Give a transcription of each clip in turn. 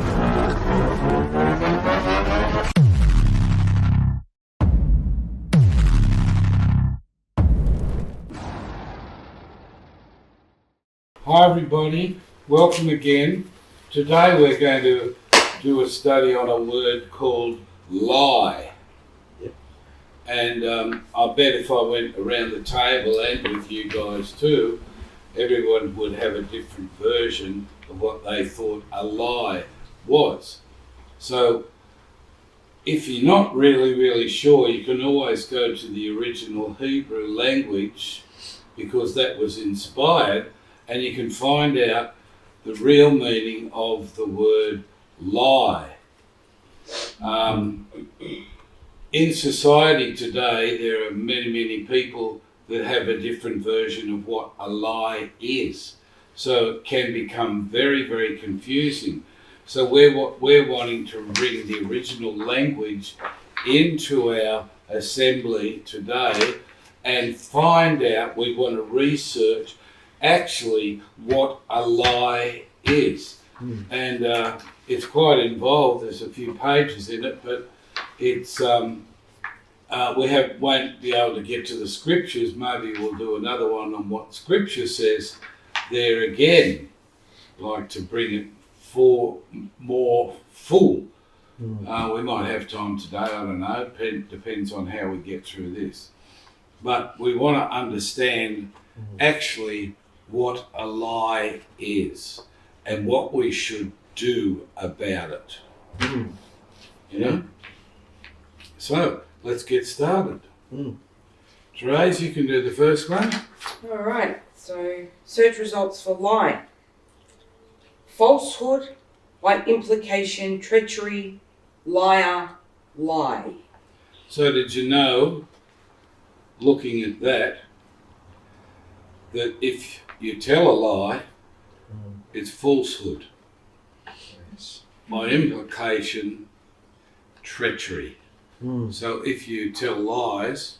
Hi everybody, welcome again. Today we're going to do a study on a word called lie. Yep. And I bet if I went around the table and with you guys too, everyone would have a different version of what they thought a lie was. So if you're not really sure, you can always go to the original Hebrew language, because that was inspired, and you can find out the real meaning of the word lie. In society today, there are many people that have a different version of what a lie is. So it can become very confusing. So we're wanting to bring the original language into our assembly today and find out, we want to research actually what a lie is. And it's quite involved. There's a few pages in it, but it's won't be able to get to the scriptures. Maybe we'll do another one on what scripture says there again, like to bring it for more full. We might have time today, I don't know, depends on how we get through this. But we want to understand actually what a lie is and what we should do about it. You know? So, let's get started. Therese, you can do the first one. Alright, so search results for lie. Falsehood, by implication, treachery, liar, lie. So did you know, looking at that if you tell a lie, it's falsehood. Yes. By implication, treachery. So if you tell lies,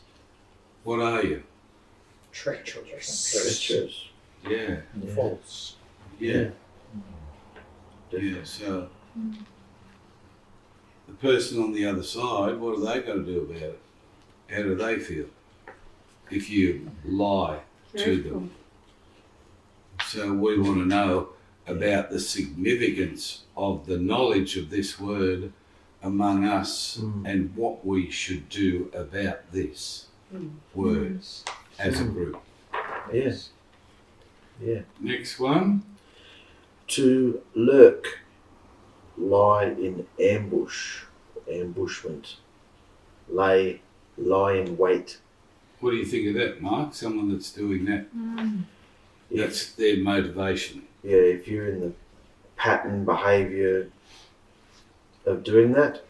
what are you? Treacherous. Treacherous. Yeah. False. Yeah. Yeah, so the person on the other side, what are they going to do about it? How do they feel if you lie to them? So we want to know about the significance of the knowledge of this word among us and what we should do about this word as a group. Yes. Yeah. Next one. To lurk, lie in ambush, ambushment, lie in wait. What do you think of that, Mark? Someone that's doing that. That's their motivation. Yeah, if you're in the pattern behaviour of doing that,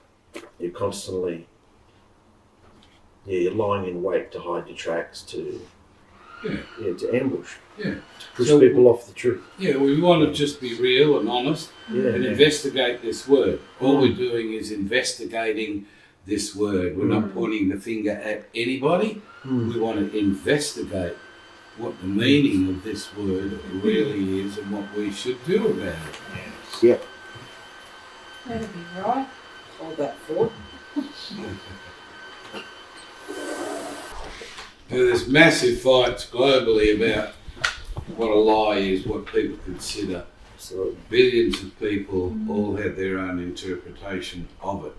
you're constantly, you're lying in wait to hide your tracks, to ambush. Yeah. To push people off the truth. Yeah, we want to just be real and honest and investigate this word. All we're doing is investigating this word. We're not pointing the finger at anybody. We want to investigate what the meaning of this word really is and what we should do about it. Yes. Yep. That'll be right. Hold that thought. There's massive fights globally about what a lie is, what people consider. Absolutely. Billions of people all have their own interpretation of it.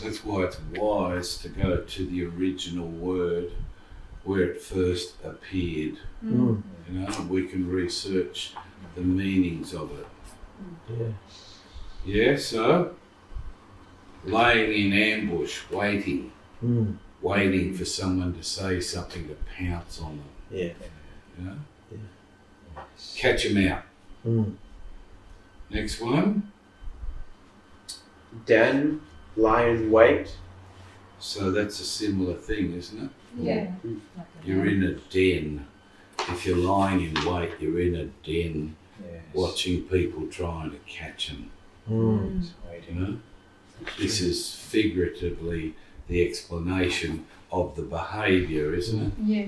That's why it's wise to go to the original word where it first appeared. You know, we can research the meanings of it. Yeah, so laying in ambush, waiting for someone to say something to pounce on them. Yeah. You know? Catch them out. Next one. Den, lie in wait. So that's a similar thing, isn't it? Yeah. You're in a den. If you're lying in wait, you're in a den watching people trying to catch them. You know? This is figuratively the explanation of the behaviour, isn't it? Yeah.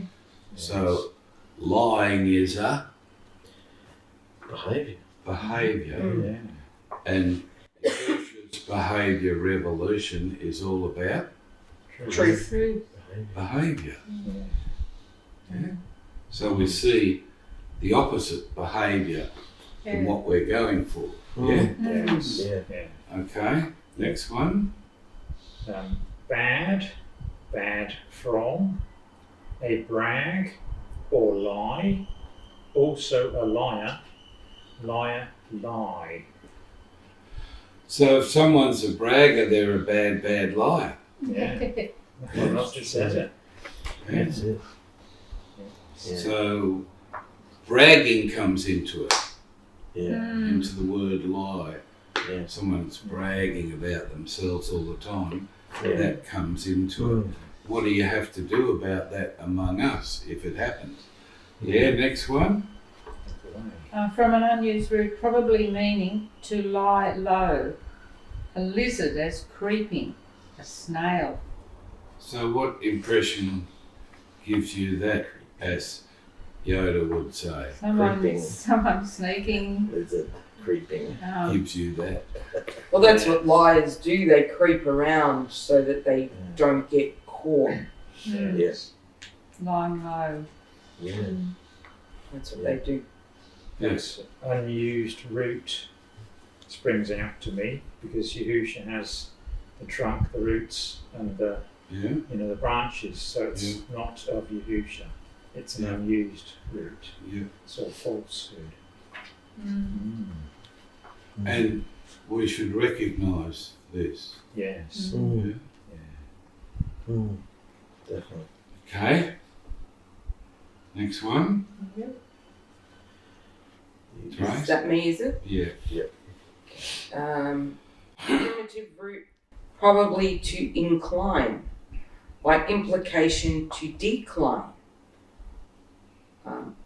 So lying is a Behaviour. behaviour. And Yahusha's behaviour revolution is all about Truth. behaviour. Yeah. So we see the opposite behaviour from what we're going for. Yeah. Yes. Yeah. Yeah. Okay. Next one. Bad, bad from, a brag or lie, also a liar, liar, lie. So if someone's a bragger, they're a bad, bad liar. Yeah. Well, not just says it. Yeah. That's it. Yeah. So bragging comes into it, Yeah. into the word lie. Yeah. Someone's bragging about themselves all the time, Yeah. that comes into it. Mm. What do you have to do about that among us if it happens? Yeah, next one. From an unused root, probably meaning to lie low. A lizard as creeping, a snail. So what impression gives you that, as Yoda would say? Creeping. Someone sneaking. Lizard creeping. Gives you that? Well, that's what liars do. They creep around so that they don't get caught. Yes. Lying low. Yeah. That's what they do. Yes. Unused root springs out to me because Yahusha has the trunk, the roots, and the Yeah. the branches. So it's not of Yahusha. It's an unused root. Yeah. It's all falsehood. And we should recognise this. Yes. Mm. Yeah. Mm. Definitely. Okay. Next one. Right. Is that me, is it? Yeah. Primitive root, probably to incline, by implication to decline,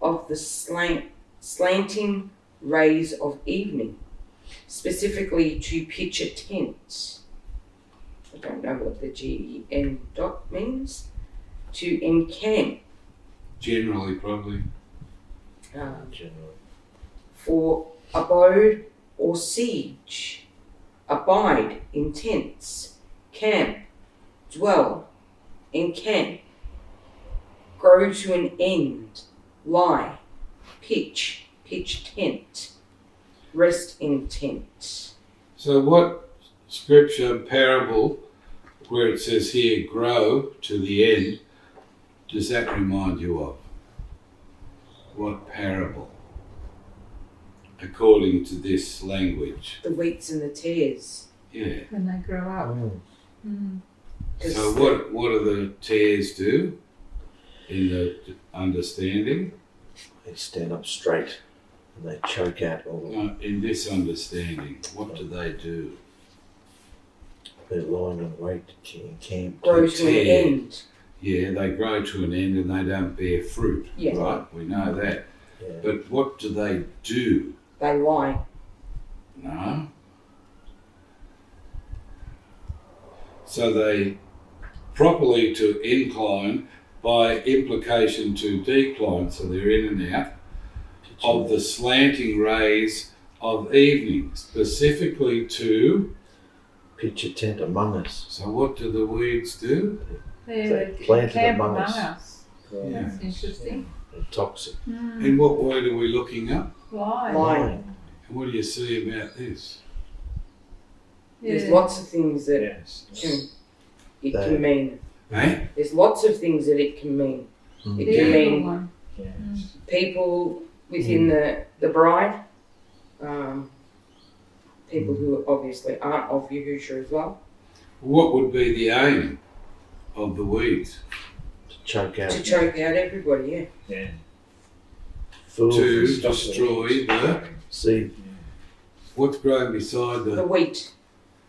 of the slanting rays of evening, specifically to pitch a tent. I don't know what the GN dot means. To encamp. Generally, probably. Generally. For abode or siege, abide in tents, camp, dwell, encamp, grow to an end, lie, pitch tent, rest in tent. So what scripture parable, where it says here, grow to the end, does that remind you of? What parable? According to this language. The wheats and the tares. Yeah. When they grow up. Mm. So what do the tares do in the understanding? They stand up straight and they choke out all the In this understanding, what do they do? They're lying in wait to encamp. Grow to an tear. end. Yeah, they grow to an end and they don't bear fruit. Yeah. Right, we know that. Yeah. But what do they do? They lie. No. So they properly to incline, by implication to decline, so they're in and out of the slanting rays of evening, specifically to. Pitch a tent among us. So what do the weeds do? They're planted camp among among us. us. That's interesting. They're toxic. And what word are we looking up? Lie. Lying. And what do you see about this? There's lots of things that Yes. can mean. Eh? There's lots of things that it can mean. Mm. It The can evil mean one. Yes. people within the bride, people who obviously aren't of Yahusha as well, What would be the aim of the weeds? To choke out. to choke out everybody, yeah. Yeah. Full To Stop destroy the seed. what's growing beside The the. wheat,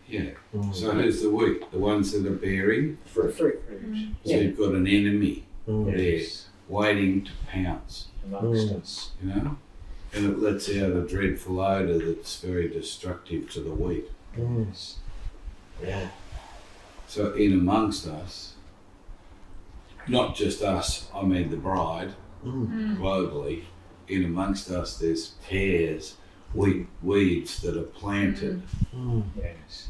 Yeah. Mm. So who's the wheat? The ones that are bearing? the fruit. fruit. So you've got an enemy Mm. Yes. waiting to pounce, Amongst Mm. us. you know? And it lets out a dreadful odour that's very destructive to the wheat. Mm. Yes. Yeah. So in amongst us, not just us, I mean the bride, Mm. globally, in amongst us there's tares weeds that are planted. Yes.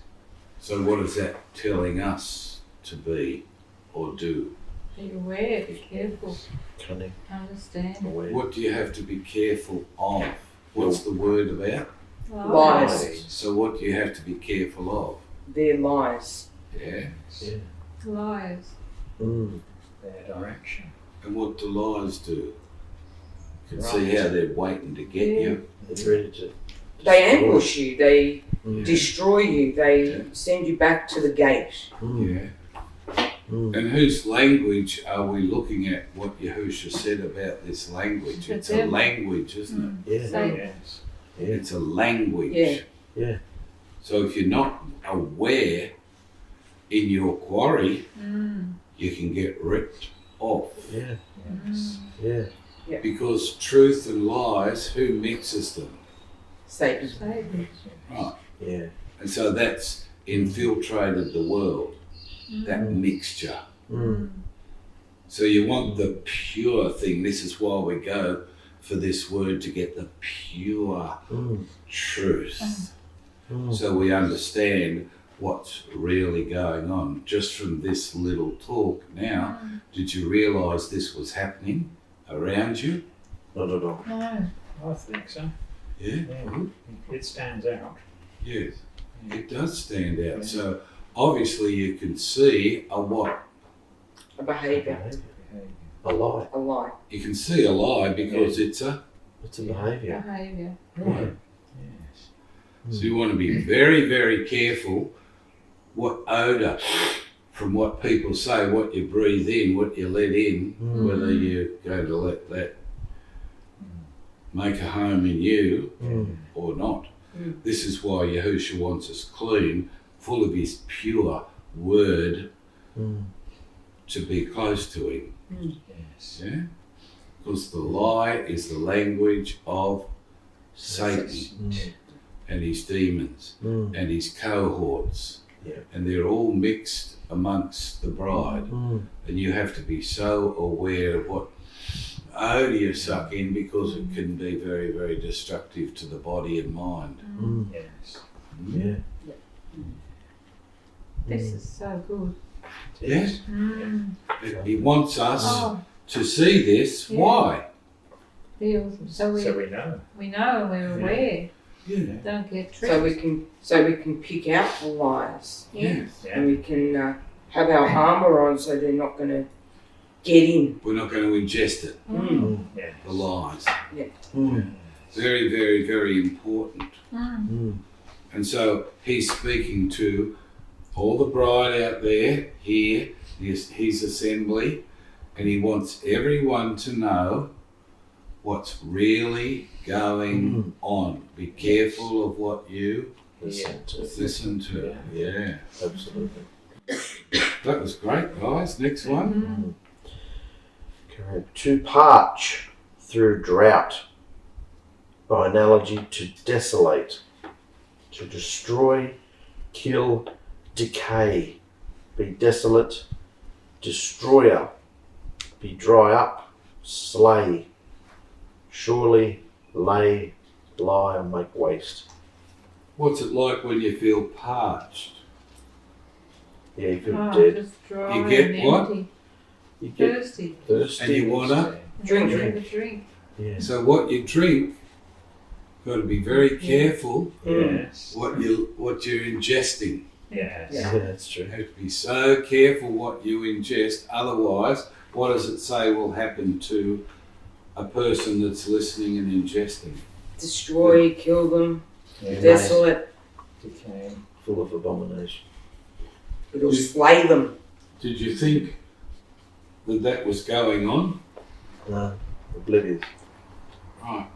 So what is that telling us to be or do? Be aware, be careful, Cunning, understand. aware. What do you have to be careful of? What's the word about? Lies. So what do you have to be careful of? Their lies. Yeah. Yeah. Lies. Their direction. And what do lies do? You can see Right. how they're waiting to get you. It's ready to. They ambush you. They Mm. destroy you. They Yeah. send you back to the gate. Yeah. Mm. And whose language are we looking at? What Yahusha said about this language? The It's a devil. language, isn't it? Yeah. Satan. Yes. Yeah. It's a language. Yeah. Yeah. So if you're not aware in your quarry, Mm. you can get ripped off. Yeah. Yes. Yeah. Because truth and lies, who mixes them? Satan. Satan. Right. Yeah. And so that's infiltrated the world, that mixture. Mm. So you want the pure thing. This is why we go for this word, to get the pure Mm. truth. Mm. So we understand what's really going on. Just from this little talk now, did you realise this was happening around you? Not at all. No. I think so. Yeah? Yeah. It stands out. Yes. It does stand out. So obviously you can see a what? A behaviour. A lie. A lie. You can see a lie because it's a... It's a behaviour. Behaviour. Right. Yes. So you want to be very, very careful what odour, from what people say, what you breathe in, what you let in, Mm. whether you're going to let that make a home in you Mm. or not. Mm. This is why Yahusha wants us clean, full of his pure word, Mm. to be close to him. Yes. Yeah? Because the lie is the language of Satan Mm. and his demons Mm. and his cohorts. Yeah. And they're all mixed amongst the bride. Mm. And you have to be so aware of what odor you suck in, because it can be very, very destructive to the body and mind. Mm. Yes. Yeah. This is so good. Yes? Mm. He wants us Oh, to see this. Yeah. Why? feels. So So we know. we know and we're aware. Yeah. Don't get tricked. So we can pick out the lies, Yes. Yeah. and we can have our armour on, so they're not going to get in. We're not going to ingest it, Mm. Yes. the lies. Mm. Very, very, very important. Mm. Mm. And so he's speaking to all the bride out there, here, his assembly, and he wants everyone to know what's really going on. Be careful of what you Listen to. listen to. Yeah. Absolutely. That was great, guys. Next one. Mm. Correct. To parch through drought, by analogy to desolate, to destroy, kill, decay, be desolate, destroyer, be dry up, slay, surely lay, lie, and make waste. What's it like when you feel parched? Yeah, you feel Oh, dead, just dry You get and what? empty. you get Thirsty. thirsty. And you wanna? Drink. Have a drink. Yeah. So what you drink, got to be very careful Yes. what you're ingesting. Yes. Yeah, that's You true. have to be so careful what you ingest. Otherwise, what does it say will happen to a person that's listening and ingesting? Destroy, kill them, Yeah. desolate. Decay. Full of abomination. It'll slay them. Did you think that was going on? No, oblivious. Right.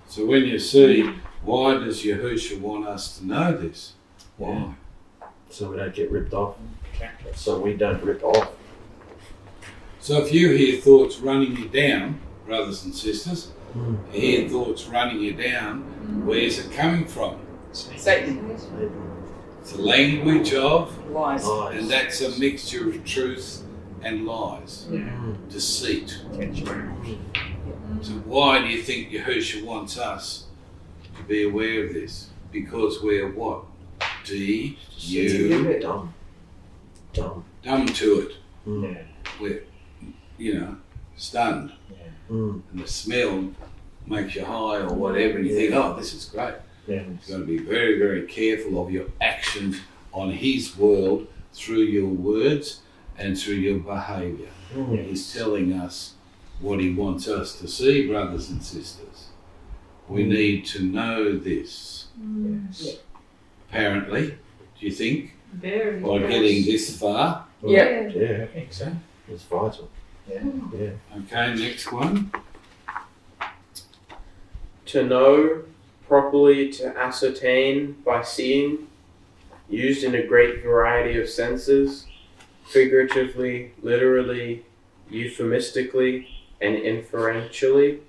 So when you see, why does Yahusha want us to know this? Why? So we don't get ripped off. Protect us. So we don't rip off. So if you hear thoughts running you down, brothers and sisters, you hear thoughts running you down, where's it coming from? Satan. It's a language of, Lies. Lies. and that's a mixture of truth and lies, Yeah. deceit. Catch you out. So why do you think Yahusha wants us to be aware of this, because we're what? Dumb to it. Yeah. We're, stunned. Yeah. Mm. And the smell makes you high or whatever, and you think, oh, this is great. Yeah. You've got to be very, very careful of your actions on His world through your words and through your behaviour. Mm. He's telling us what He wants us to see, brothers and sisters. We need to know this. Yes. Apparently, do you think, Very by nice. getting this far? Yeah. Yeah, I think so. it's vital. Yeah. Yeah. Okay, next one. To know, properly to ascertain by seeing, used in a great variety of senses, figuratively, literally, euphemistically, and inferentially,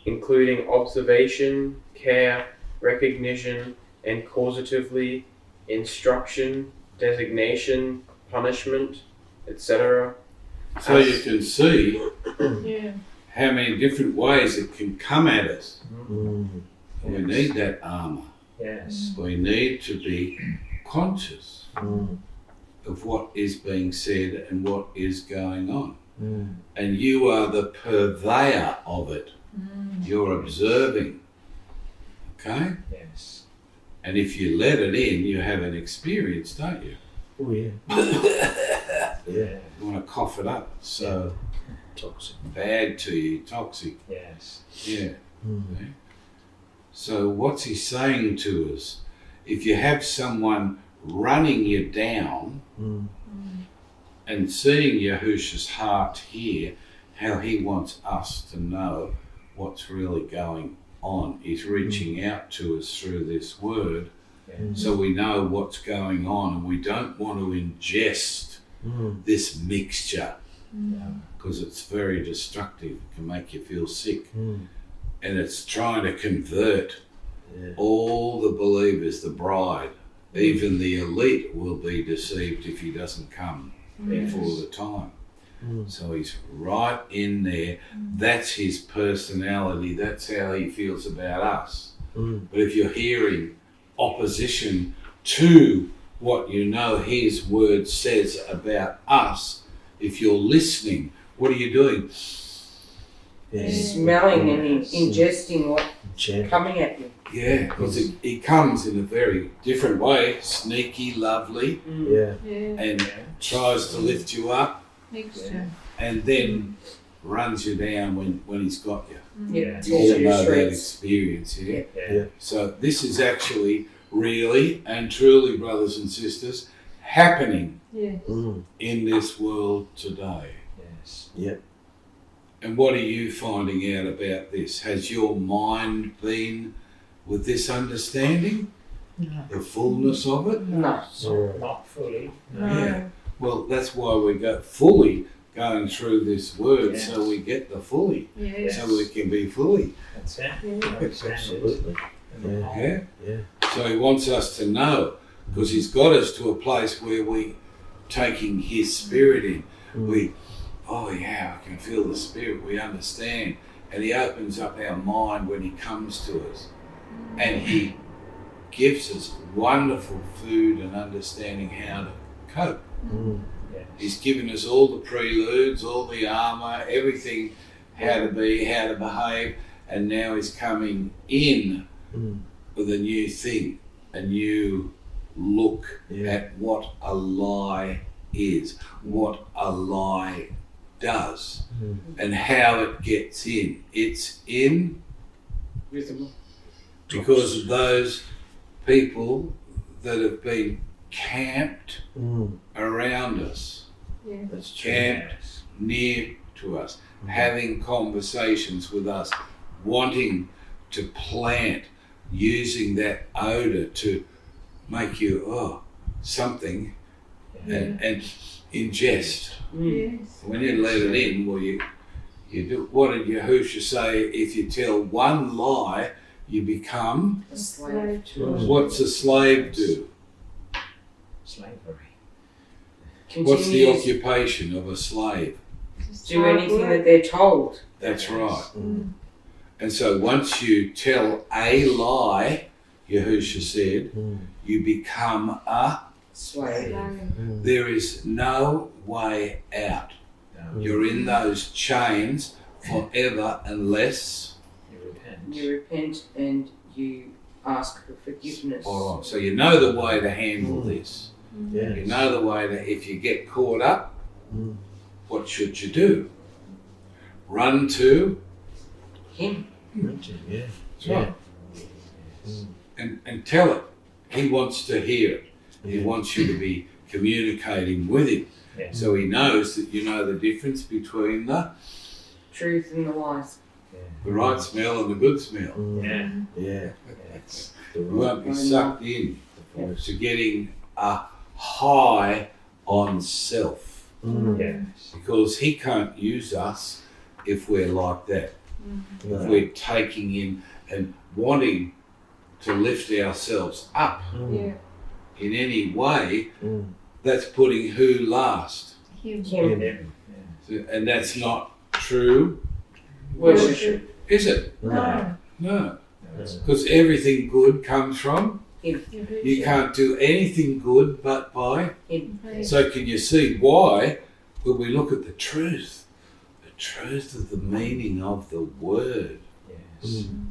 including observation, care, recognition, and causatively, instruction, designation, punishment, etc. So you can see Yeah. how many different ways it can come at us. Mm. We need that armour. Yes. We need to be conscious Mm. of what is being said and what is going on. Mm. And you are the purveyor of it. You're observing. Okay? Yes. And if you let it in, you have an experience, don't you? Oh yeah. Yeah. You want to cough it up. So Toxic. bad to you, toxic. Yes. Yeah. Mm. So what's he saying to us? If you have someone running you down Mm. and seeing Yahusha's heart here, how he wants us to know what's really going on. He's reaching out to us through this word, so we know what's going on, and we don't want to ingest Mm. this mixture Yeah. because it's very destructive. It can make you feel sick, Mm. and it's trying to convert Yeah. all the believers, the bride, even the elite will be deceived if he doesn't come before the time. Mm. So he's right in there. That's his personality. That's how he feels about us. Mm. But if you're hearing opposition to what you know his word says about us, if you're listening, what are you doing? Yeah. Smelling and ingesting what's Champ. coming at you. Yeah, because he comes in a very different way, sneaky, lovely, Yeah. Yeah. and tries to lift you up, Mixture. and then runs you down when he's got you. Yeah. You all Tells you know that straight. experience, yeah? Yeah. So this is actually really and truly, brothers and sisters, happening Yes. Mm. in this world today. Yes. And what are you finding out about this? Has your mind been with this understanding? No. The fullness of it? No. Not fully. No. Yeah. Well, that's why we go fully going through this word, Yes. so we get the fully, Yes. so we can be fully. That's it. Yeah. Understand it. Absolutely. And the Yeah. whole- Yeah? Yeah. So he wants us to know, because he's got us to a place where we taking his spirit in. Mm. We, oh yeah, I can feel the spirit, we understand. And he opens up our mind when he comes to us. And he gives us wonderful food and understanding how to cope. Mm. Yes. He's given us all the preludes, all the armour, everything, how to be, how to behave, and now he's coming in Mm. with a new thing, a new look Yeah. at what a lie is, what a lie does, Mm. and how it gets in. It's in Visible. because of those people that have been camped Mm. around us, Yeah. That's true. camped Yes. near to us, having conversations with us, wanting to plant, using that odour to make you, something, and ingest. Yes. When you let it in, well, you do. What did Yahusha say? If you tell one lie, you become. A slave. What's a slave do? Slavery. What's the Continues occupation of a slave? do anything that they're told. That's right. Mm. And so once you tell a lie, Yahusha said, you become a Slave. There is no way out. You're in those chains forever unless You repent and you ask for forgiveness. All right. So you know the way to handle this. Yeah. You know the way to, if you get caught up, what should you do? Run to Him. Yeah. That's right. And tell it. He wants to hear it. He wants you to be communicating with him. Yeah. So he knows that you know the difference between the Truth and the lies. right smell and the good smell. Yeah. Yeah. You won't be sucked in to getting a high on self. Yeah. Because he can't use us if we're like that. If we're taking in and wanting to lift ourselves up Yeah. in any way, that's putting who last. Him. Him. And that's not true, Worship. is it? No. No. Because everything good comes from, you can't do anything good but by. Him. So can you see why, when we look at the truth of the meaning of the word,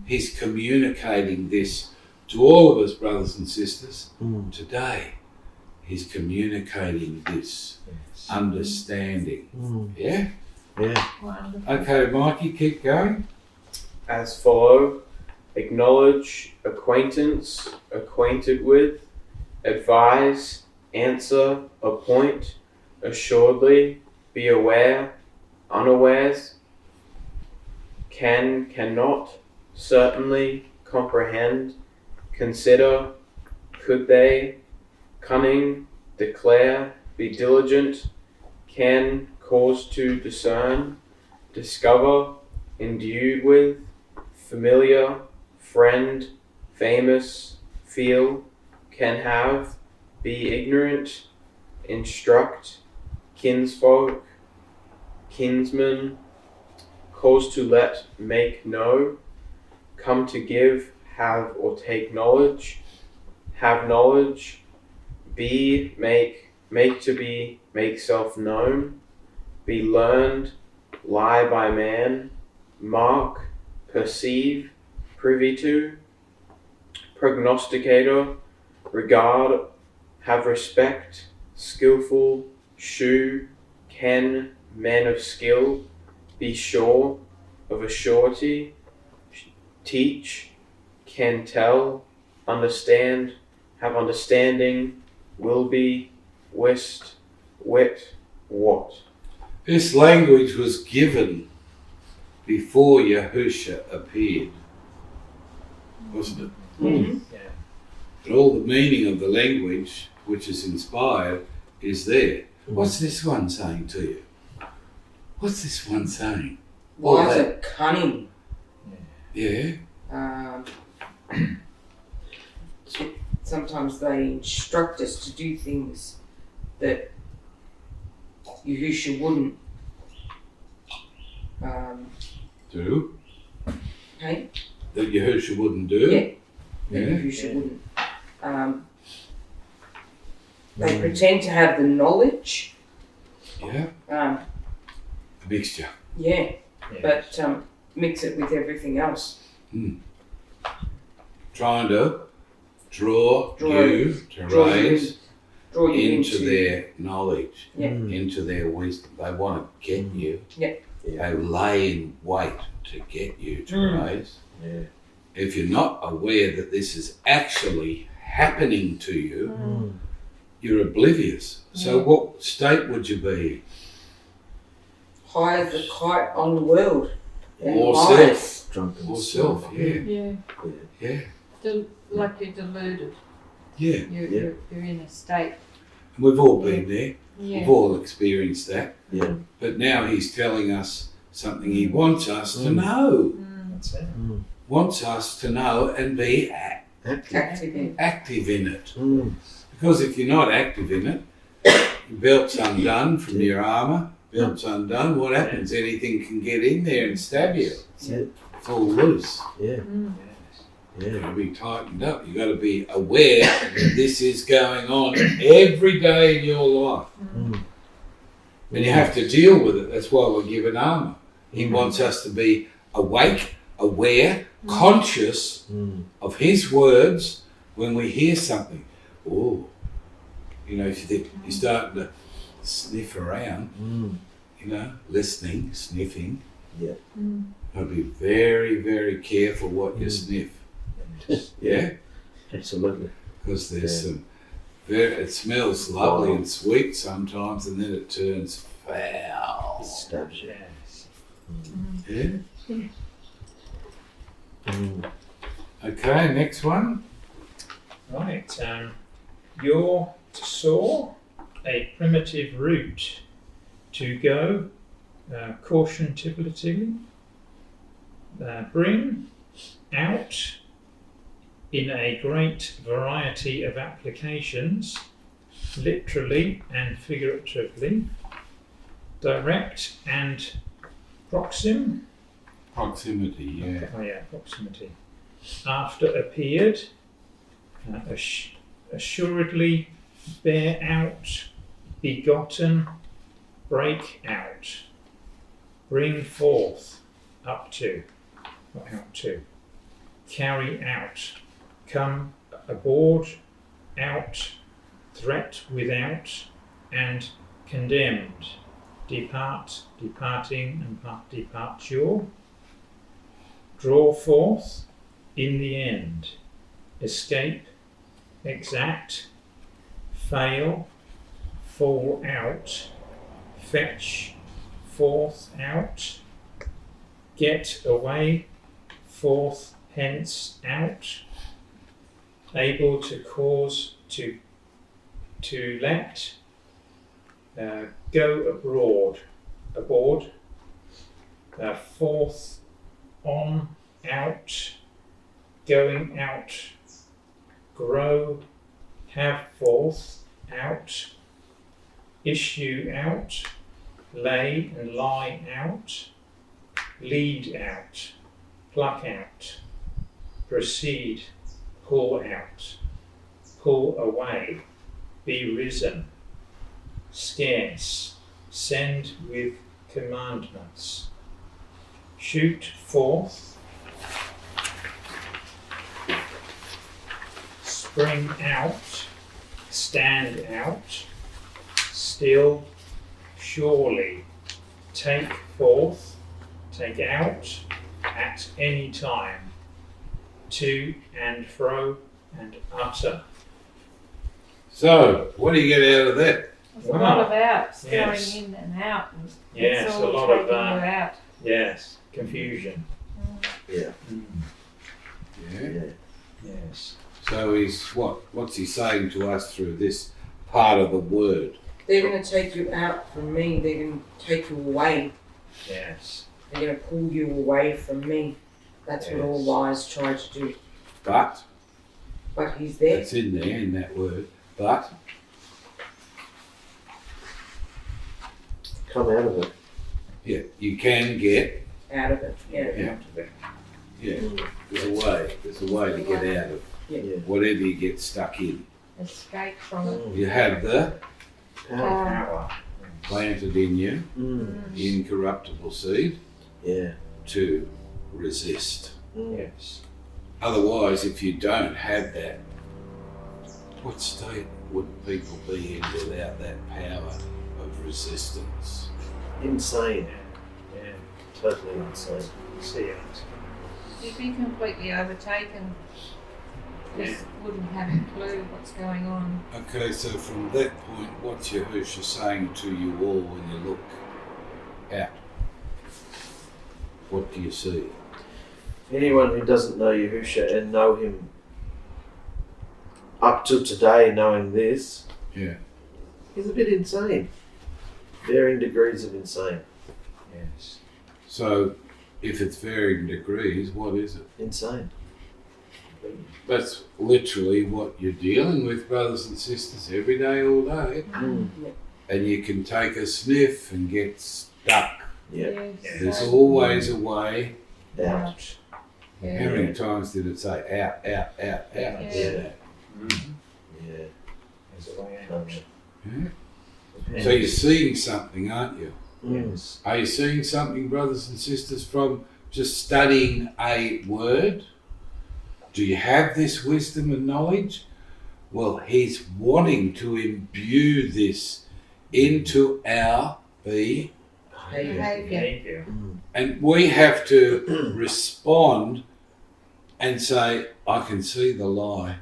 he's communicating this to all of us, brothers and sisters, today. He's communicating this understanding. Yeah? Yeah. Wonderful. Okay, Mikey, keep going. As follow: acknowledge, acquaintance, acquainted with, advise, answer, appoint, assuredly, be aware, unawares, can, cannot, certainly, comprehend, consider, could they, cunning, declare, be diligent, can, cause to discern, discover, endued with, familiar, friend, famous, feel, can have, be ignorant, instruct, kinsfolk, kinsman, cause to let, make know, come to give, have or take knowledge, have knowledge, be, make to be, make self known, be learned, lie by man, mark, perceive, privy to, prognosticator, regard, have respect, skillful, shew, ken, man of skill, be sure, of a surety, teach, can tell, understand, have understanding, will be, wist, wit, what. This language was given before Yahusha appeared, wasn't it? And all the meaning of the language, which is inspired, is there. What's this one saying to you? What's this one saying? Wise and cunning. Yeah. Sometimes they instruct us to do things that Yahusha wouldn't. Do? Hey? That Yahusha wouldn't do? Yeah. That Yahusha wouldn't. They pretend to have the knowledge. Yeah. A mixture. Yeah. But mix it with everything else. Trying to draw you to raise draw you into their knowledge, Yeah. into their wisdom. They want to get you. Yeah. They lay in wait to get you to raise. Yeah. If you're not aware that this is actually happening to you, you're oblivious. So what state would you be? high as the kite on the world. And Or lies. self. Drunken Or self, yeah. Yeah. Yeah. Like you're deluded. Yeah. You're in a state. And we've all been there. Yeah. We've all experienced that. Yeah. But now he's telling us something he wants us to know. That's it. Wants us to know and be Active in. active in it. Because if you're not active in it, your belt's undone from your armour, belt's undone, what happens? Anything can get in there and stab you. That's it. fall loose. Yeah. Mm. Yes. You've Yeah. got to be tightened up. You've got to be aware that this is going on every day in your life. Mm. And you have to deal with it. That's why we're given armour. He wants us to be awake, aware, conscious Mm. of his words when we hear something. Oh, you know, if you think you're starting to sniff around, Mm. you know, listening, sniffing, Mm. I'll be very, very careful what you sniff. Yeah? Absolutely. Because there's Yeah. some it smells lovely and sweet sometimes, and then it turns foul. Stabs you. Yes. Yeah? Mm. Okay, next one. Right. You're to sow a primitive root to go, 𝗕𝗠𝗔𝗩𝗢𝗧𝗑, bring out in a great variety of applications, literally and figuratively, direct and proxim, Proximity, yeah. proximity, after appeared, assuredly bear out, begotten, break out, bring forth, up to, or out to, carry out, come aboard, out, threat without, and condemned, depart, departing, and departure, draw forth, in the end, escape, exact, fail, fall out, fetch, forth out, get away, forth, hence, out, able to cause, to let, go abroad, aboard, forth, on, out, going out, grow, have forth, out, issue out, lay and lie out, lead out, pluck out, proceed, pull out, pull away, be risen, scarce, send with commandments, shoot forth, spring out, stand out, still, surely, take forth, take out, at any time, to and fro, and utter. So, what do you get out of that? There's a lot of outs Yes. going in and out. And Yes, it's a all lot of taking you out. Yes, confusion. Yeah. Yeah. Yeah. Yes. So he's what's he saying to us through this part of the word? They're going to take you out from me. They're going to take you away. Yes. They're going to pull you away from me. That's what all Yes. lies try to do. But But he's there. it's in there in that word. But Come out of it. yeah, you can get Out of it. Yeah. Yeah. Out of it. there's a way. There's a way to get out of Yeah. whatever you get stuck in. Escape from it. Mm. You have the Power. Power. planted in you Mm. the incorruptible seed Yeah. to resist. Mm. Yes. Otherwise, if you don't have that, what state would people be in without that power of resistance? Insane. Yeah. Totally insane. See it. You'd be completely overtaken. Just wouldn't have a clue what's going on. Okay, so from that point, what's Yahusha saying to you all when you look out? What do you see? Anyone who doesn't know Yahusha and know him up till today, knowing this, Yeah. he's a bit insane. Varying degrees of insane. Yes. So, if it's varying degrees, what is it? Insane. That's literally what you're dealing with, brothers and sisters, every day, all day. Mm. And you can take a sniff and get stuck. Yeah. There's always a way Out. How many times did it say out, out, out, out? Yeah. Yeah. There's a way out. Yeah. So you're seeing something, aren't you? Yes. Are you seeing something, brothers and sisters, from just studying a word? Do you have this wisdom and knowledge? Well, he's wanting to imbue this into our behavior. Behavior. And we have to respond and say, I can see the lie.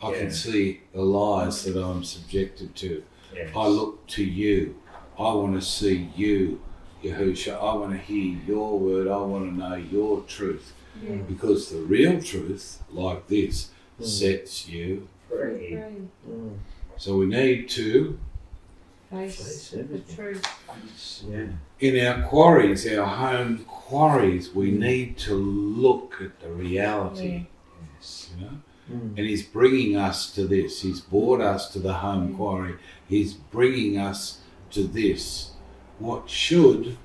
I can see the lies that I'm subjected to. Yes. I look to you. I want to see you, Yahusha. I want to hear your word. I want to know your truth. Yeah. Because the real truth, like this, sets you. Free. So we need to, Face the truth. Yeah. in our quarries, our home quarries, we need to look at the reality. Yes. You know? And he's bringing us to this. He's brought us to the home quarry. He's bringing us to this. What should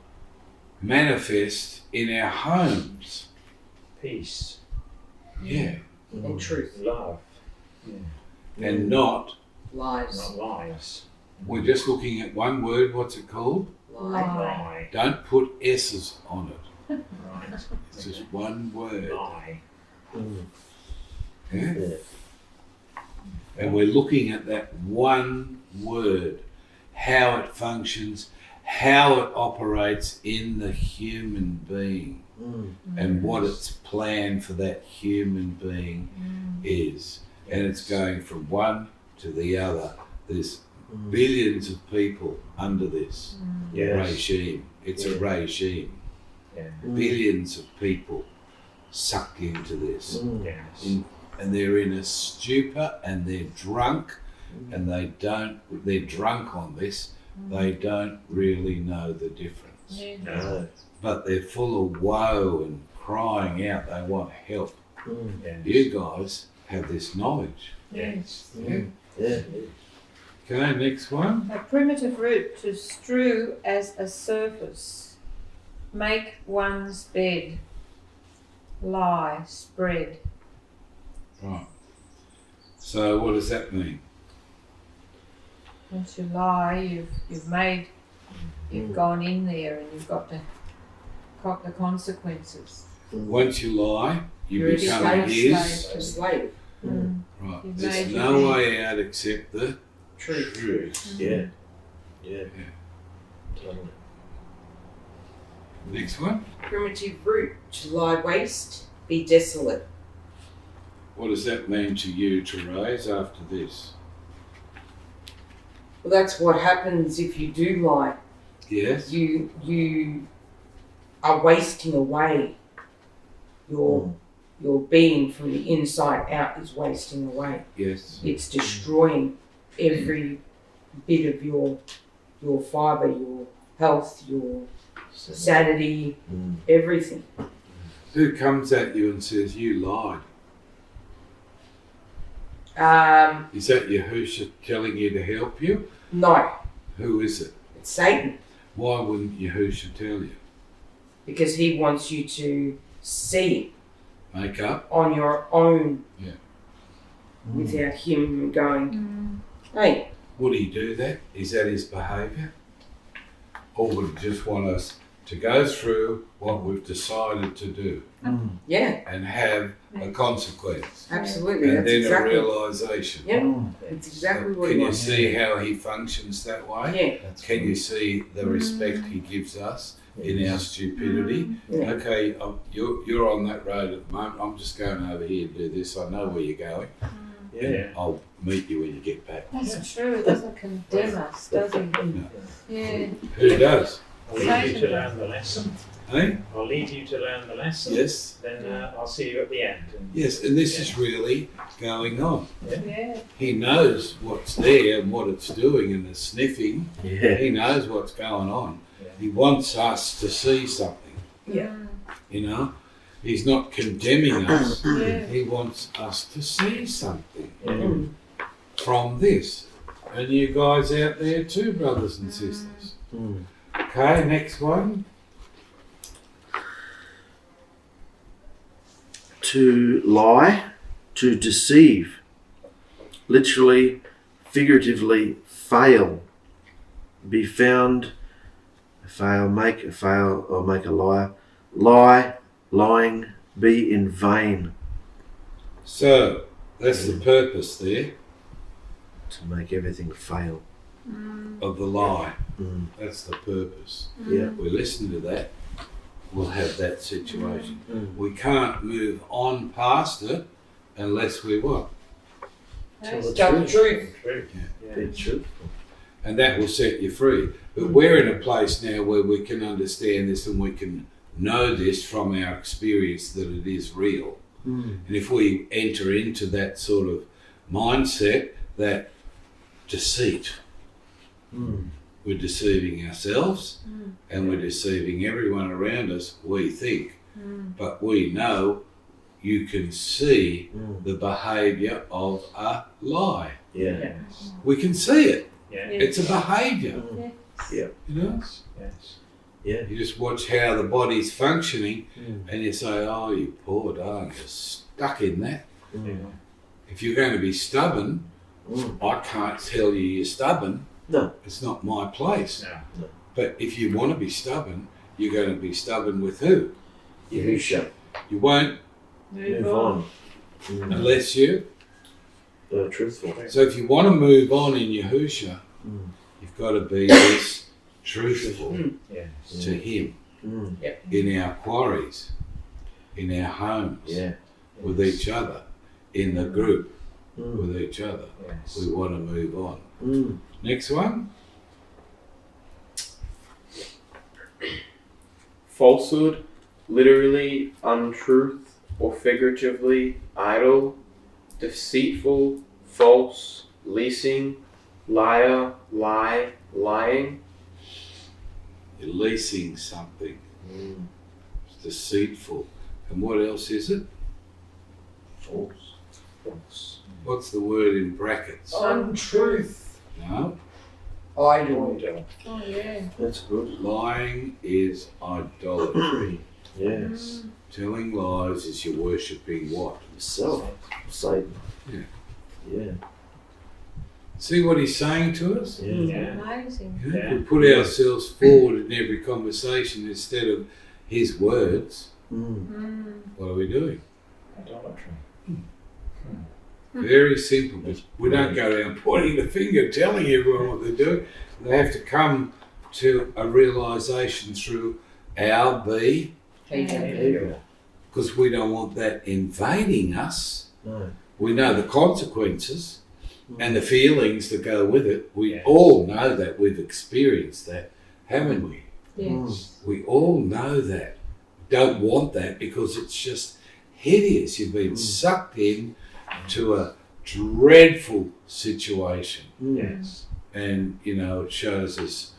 manifest in our homes. Peace. Yeah. And truth. Love. And not, Lies. Not lies. we're just looking at one word. What's it called? Lie. Lie. Don't put S's on it. Right. It's just one word. Lie. Yeah? Yeah. And we're looking at that one word, how it functions, how it operates in the human being, and what its plan for that human being is. And it's going from one to the other. There's billions of people under this regime. It's a regime. Yeah. Billions of people sucked into this. Yes. And they're in a stupor and they're drunk and they're drunk on this. They don't really know the difference. No. But they're full of woe and crying out. They want help. Yes. You guys have this knowledge. Yes. Yeah. Yeah. Okay, next one. A primitive root to strew as a surface. Make one's bed. Lie, spread. Right. So what does that mean? Once you lie, you've gone in there and you've got to cop the consequences. Once you lie, you You're a become slave. his. A slave. Right. You've There's made no your way out except the Truth. truth. Yeah. Yeah. Totally. Next one. Primitive root to lie waste, be desolate. What does that mean to you, Therese, after this? Well, that's what happens if you do lie. Yes? You are wasting away. Your being from the inside out is wasting away. Yes. It's destroying every bit of your fibre, your health, your sanity, everything. Who comes at you and says, you lied? Is that Yahusha telling you to help you? No, Who is it? it's Satan, Why wouldn't Yahusha tell you? because he wants you to see Make up? on your own Yeah. without him going, hey, Would he do that? Is that his behaviour? Or would he just want us to go through what we've decided to do yeah, and have a consequence? absolutely. And That's then exactly. a realisation. Yeah, it's exactly what Can he you wants. see how he functions that way? Yeah, Can you see the respect he gives us in our stupidity? yeah. Okay, you're on that road at the moment. I'm just going over here to do this. I know where you're going. Yeah. I'll meet you when you get back. That's true. It doesn't condemn us, does it? Yeah. Who does? I'll leave you to learn the lesson. Hey? I'll leave you to learn the lesson. Yes. Then I'll see you at the end. And Yes, and this is really going on. Yeah. He knows what's there and what it's doing and the sniffing. Yeah. He knows what's going on. Yeah. He wants us to see something, Yeah. you know? He's not condemning us. Yeah. He wants us to see something Mm. from this. And you guys out there too, brothers and sisters. Okay, next one. to lie, to deceive, literally, figuratively, fail, be found, fail, make a fail, or make a liar, lie, lying, be in vain. So that's the purpose there To make everything fail. of the lie. Mm. That's the purpose. Yeah. We listen to that, we'll have that situation. Mm. We can't move on past it unless we what? Tell the Tell the truth. True. Be Yeah. truthful. And that will set you free. But we're in a place now where we can understand this and we can know this from our experience that it is real. Mm. And if we enter into that sort of mindset, that deceit, Mm. we're deceiving ourselves and we're deceiving everyone around us, we think. But we know you can see Mm. the behaviour of a lie. Yeah. Yes. We can see it. Yeah. It's a behaviour, Mm. you know? Yes. Yeah. You just watch how the body's functioning Mm. and you say, oh, you poor darling, you're stuck in that. Mm. If you're going to be stubborn, Mm. I can't tell you you're stubborn. No. It's not my place. No. But if you want to be stubborn, you're going to be stubborn with who? Yahusha. You won't Move on. Mm. unless you. Truthful. So if you want to move on in Yahusha, Mm. you've got to be this truthful Yes. to Him Mm. in our quarries, in our homes, Yeah. with each other, in the group Mm. with each other. Yes. We want to move on. Mm. Next one. Falsehood, literally untruth, or figuratively idle, deceitful, false, leasing, liar, lie, lying. You're leasing something. Mm. It's deceitful. And what else is it? False. False. What's the word in brackets? Untruth. No. Idle. Oh, yeah. That's good. Lying is idolatry. Yes. Telling lies is you're worshipping what? Yourself. Satan. Yeah. Yeah. See what he's saying to us? Yeah. Yeah. Amazing. You know, Yeah. We put ourselves forward in every conversation instead of his words. Mm. What are we doing? Idolatry. Very simple. But we don't go around pointing the finger, telling everyone what they're doing. They have to come to a realisation through our Behavior. because we don't want that invading us. No. We know the consequences and the feelings that go with it. We Yes. all know that. We've experienced that, haven't we? Yes. We all know that. Don't want that because it's just hideous. You've been sucked in to a dreadful situation. Mm. Yes. And, you know, it shows us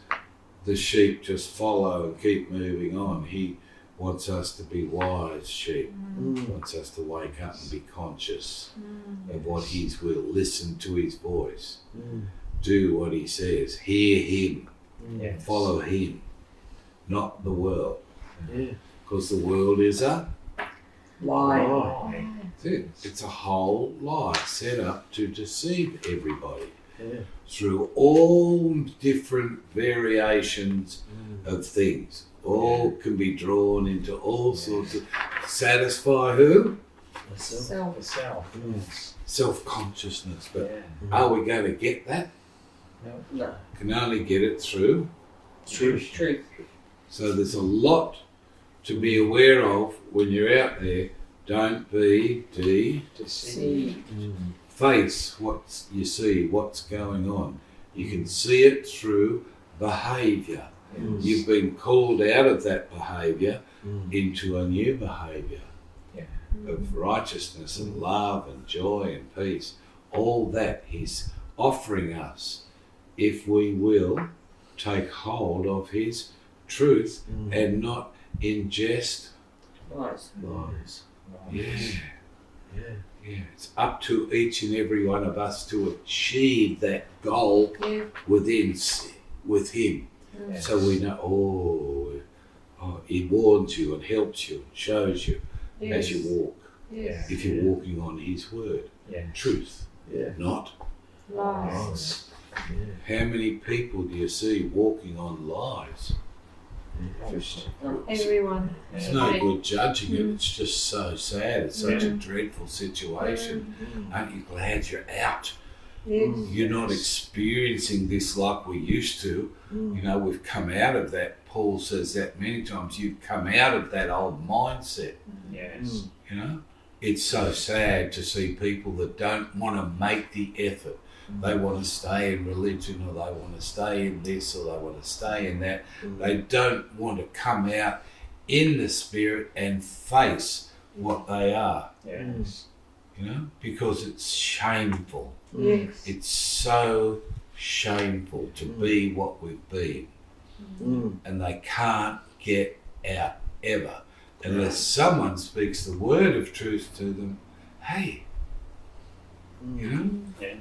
the sheep just follow and keep moving on. He wants us to be wise sheep. Mm. Wants us to wake up and be conscious of what His will. Listen to His voice. Mm. Do what He says. Hear Him. Yes. Follow Him. Not the world. Yeah. Because the world is a... Lie. Lie. That's it. It's a whole lie set up to deceive everybody Yeah. through all different variations of things. All can be drawn into all sorts of... Satisfy who? Myself. Self. The self. Mm. Yes. Self-consciousness. But Yeah. are we going to get that? No. Can only get it through. Truth. So there's a lot to be aware of when you're out there. Don't be Deceit. See. Mm. face what you see, what's going on. You can see it through behaviour. Mm. You've been called out of that behaviour Mm. into a new behaviour Yeah. of righteousness and love and joy and peace. All that He's offering us if we will take hold of His truth Mm. and not ingest. Lies. Lies. Yeah. Yeah. Yeah, it's up to each and every one of us to achieve that goal Yeah. with Him. Yes. So we know, oh, He warns you and helps you and shows you as you walk. Yes. if you're walking on His word. Yeah. Truth, Yeah. not Lies. Yeah. how many people do you see walking on lies? Just, Everyone. It's no good judging it, it's just so sad. It's such a dreadful situation. Aren't you glad you're out? Yes. You're not experiencing this like we used to. You know, we've come out of that. Paul says that many times. You've come out of that old mindset. Yes. You know, it's so sad to see people that don't want to make the effort. They want to stay in religion, or they want to stay in this, or they want to stay in that. They don't want to come out in the spirit and face what they are. Yes. You know, because it's shameful. Yes. It's so shameful to be what we've been. And they can't get out ever unless someone speaks the word of truth to them. Hey, you know, Yeah.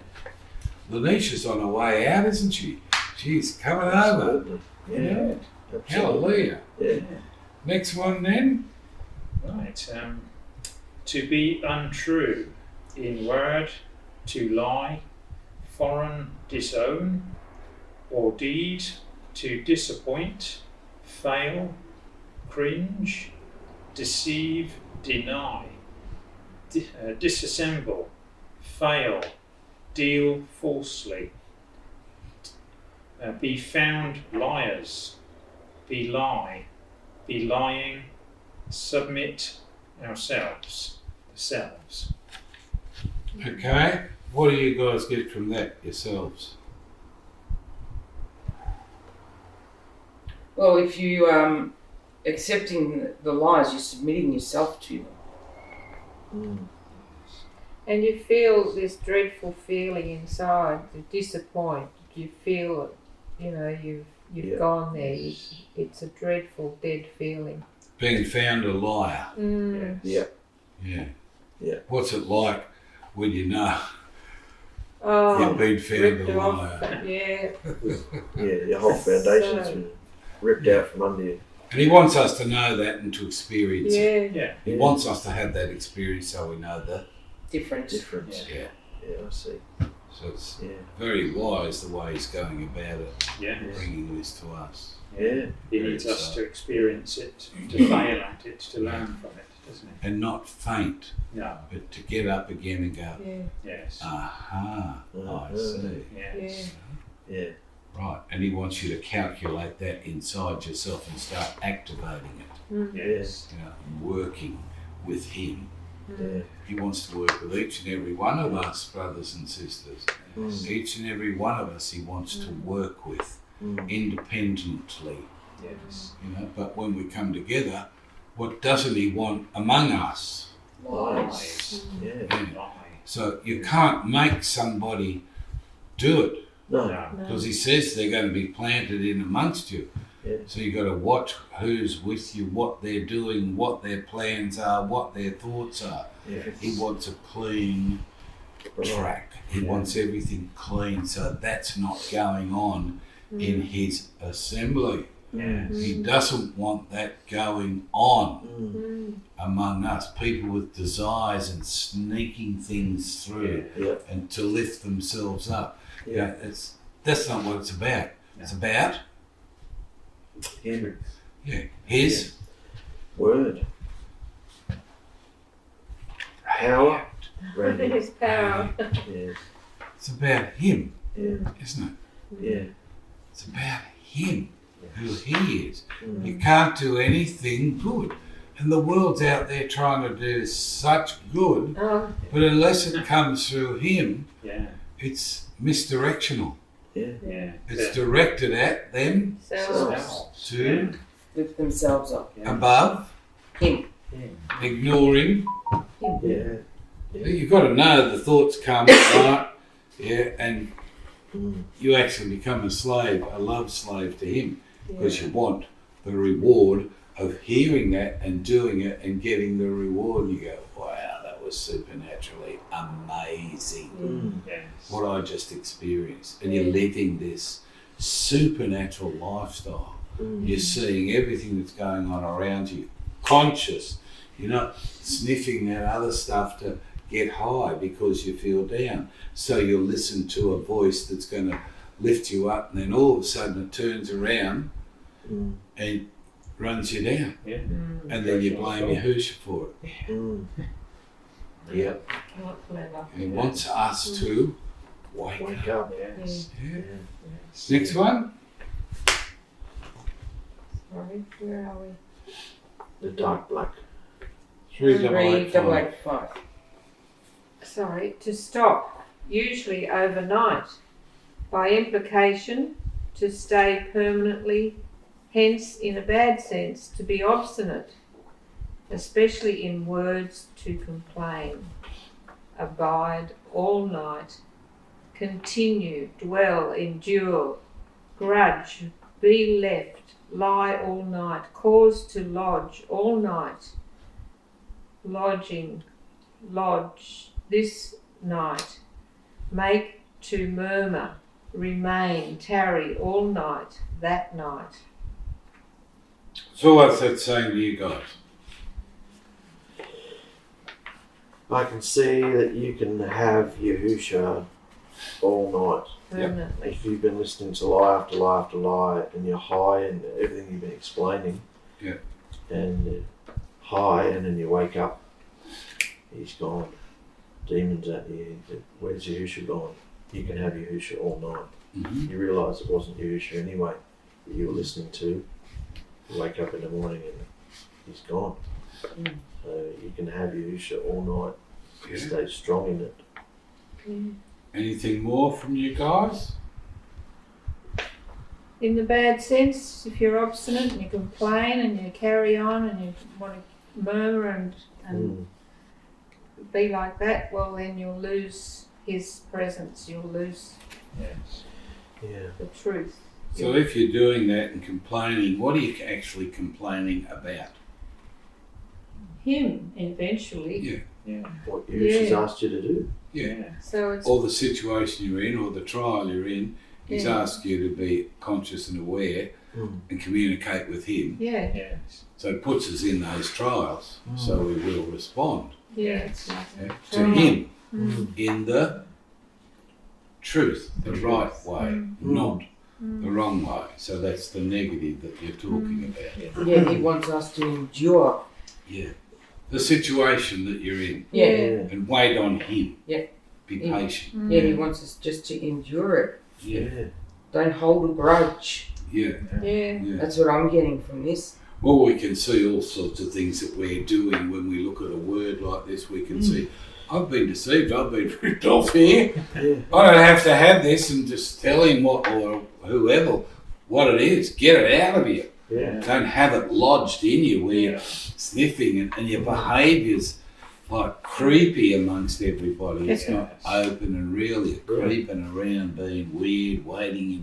Lanisha's on her way out, isn't she? She's coming over. Yeah. Hallelujah. Yeah. Next one then. Right. To be untrue in word, to lie, foreign, disown, or deed, to disappoint, fail, cringe, deceive, deny, disassemble, fail, deal falsely, be found liars, be lie, be lying, submit ourselves. Okay. What do you guys get from that yourselves? Well, if you accepting the lies, you're submitting yourself to them. And you feel this dreadful feeling inside, to disappoint. You feel, you know, you've gone there. It's a dreadful, dead feeling. Being found a liar. Yeah. Yeah. Yeah. What's it like when you know Oh, you've been found ripped a off. liar? Yeah. Yeah. Your whole foundation's been ripped out from under you. And He wants us to know that and to experience it. Yeah. Yeah. He wants us to have that experience so we know the Difference. Difference. Yeah. Yeah, I see. So it's Yeah. very wise the way He's going about it, Yeah. bringing this to us. Yeah. He needs us to experience it, to fail at it, to learn from it, doesn't he? And not faint, No. but to get up again and go, Yeah. Yes. aha, I see. Yes. Yeah. Right. And He wants you to calculate that inside yourself and start activating it, Yes. you know, working with Him. Yeah. He wants to work with each and every one of us, brothers and sisters. Each and every one of us He wants to work with independently, Yes. you know. But when we come together, what doesn't He want among us? Lies. Yeah. Yeah. Lie. So you can't make somebody do it No. No. because He says they're going to be planted in amongst you. Yeah. So you've got to watch who's with you, what they're doing, what their plans are, what their thoughts are. Yeah. He wants a clean track. He wants everything clean, so that's not going on in His assembly. Yes. He doesn't want that going on among us. People with desires and sneaking things through Yeah. and to lift themselves up. Yeah. That's not what it's about. It's about Him. His Word. Power. Randy. His power. Yeah. It's about Him, Yeah. isn't it? Yeah. It's about Him, who He is. You can't do anything good. And the world's out there trying to do such good, Oh, but unless it comes through Him, Yeah. it's misdirectional. Yeah. Yeah. It's directed at them selves. to Lift themselves up. above, Him. ignoring. Yeah. You've got to know the thoughts come, right? Yeah, and you actually become a slave, a love slave to Him, because you want the reward of hearing that and doing it and getting the reward. You go, wow, that was supernaturally amazing. Yes. What I just experienced. And you're living this supernatural lifestyle. You're seeing everything that's going on around you, conscious. You're not sniffing that other stuff to get high because you feel down. So you'll listen to a voice that's going to lift you up, and then all of a sudden it turns around and runs you down. Yeah. And then you blame Yahusha for it. Yeah. Not clever. He wants us to wake up. Yes. Yeah. Yes. Next one. Sorry, where are we? The dark black. 385. Sorry, to stop, usually overnight. By implication, to stay permanently, hence in a bad sense, to be obstinate, especially in words, to complain. Abide all night, continue, dwell, endure, grudge, be left, lie all night, cause to lodge all night, lodging, lodge this night, make to murmur, remain, tarry all night, that night. So what's that saying to you guys? I can see that you can have Yahusha all night. Permanently. If you've been listening to lie after lie after lie, and you're high and everything you've been explaining, and you're high, and then you wake up, he's gone. Demons at you. Where's Yahusha gone? You can have Yahusha all night. Mm-hmm. You realise it wasn't Yahusha anyway that you were listening to. You wake up in the morning and he's gone. So you can have Yahusha all night. Yeah. Stay strong in it. Anything more from you guys? In the bad sense, if you're obstinate and you complain and you carry on and you want to murmur and be like that, well then you'll lose his presence, you'll lose Yes. Yeah. the truth. So if you're doing that and complaining, what are you actually complaining about? Him, eventually. Yeah. Yeah. What Yahusha's Yeah. asked you to do. Yeah. So it's Or the situation you're in or the trial you're in, he's asked you to be conscious and aware and communicate with him. yeah, Yes. So it puts us in those trials, so we will respond it's to him in the truth, the right way, not the wrong way. So that's the negative that you're talking about. Yeah, he wants us to endure. Yeah. The situation that you're in Yeah. and wait on him. Yeah. Be patient. Yeah, he wants us just to endure it. Yeah. Don't hold a grudge. Yeah. Yeah. Yeah. That's what I'm getting from this. Well, we can see all sorts of things that we're doing when we look at a word like this. We can see, I've been deceived, I've been ripped off here. Yeah. I don't have to have this and just tell him what, or whoever, what it is. Get it out of you. Yeah. Don't have it lodged in you where you're sniffing and your behaviour's like creepy amongst everybody. It's not open and real. You're creeping around being weird, waiting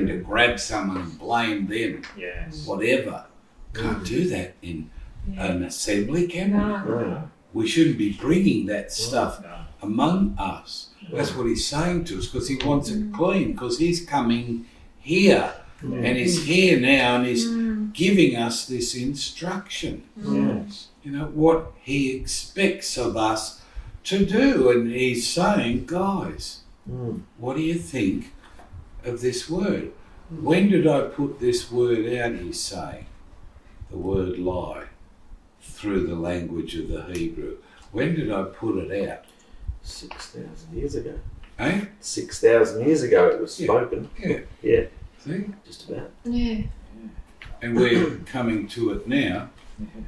to grab someone and blame them. Yes. Whatever. Can't do that in an assembly, can we? No. We shouldn't be bringing that stuff No. among us. That's what he's saying to us, because he wants it clean, because he's coming here and he's here now and he's giving us this instruction. Yes. You know, what he expects of us to do. And he's saying, guys, what do you think of this word? When did I put this word out, he's saying? The word lie, through the language of the Hebrew. When did I put it out? 6,000 years ago. Eh? 6,000 years ago it was spoken. Yeah. Yeah. See? Just about. Yeah. And we're coming to it now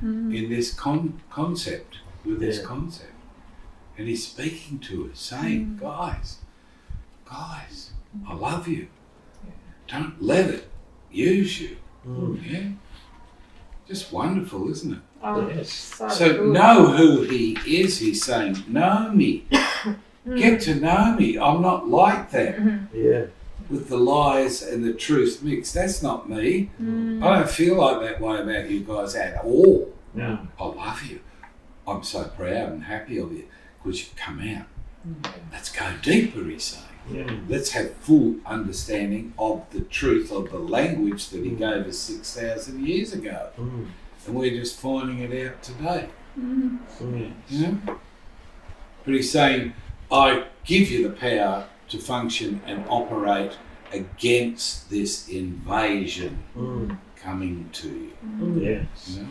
in this concept, with this concept. And he's speaking to us, saying, guys, I love you. Don't let it use you. Yeah? Just wonderful, isn't it? Oh, Yes. So good. know who he is, he's saying. Know me. Get to know me. I'm not like that. Yeah. With the lies and the truth mixed. That's not me. I don't feel like that way about you guys at all. No. I love you. I'm so proud and happy of you because you've come out. Let's go deeper, he's saying. Yeah. Let's have full understanding of the truth of the language that he gave us 6,000 years ago. and we're just finding it out today. Mm. You know? But he's saying, I give you the power to function and operate against this invasion coming to you. Yes. You know?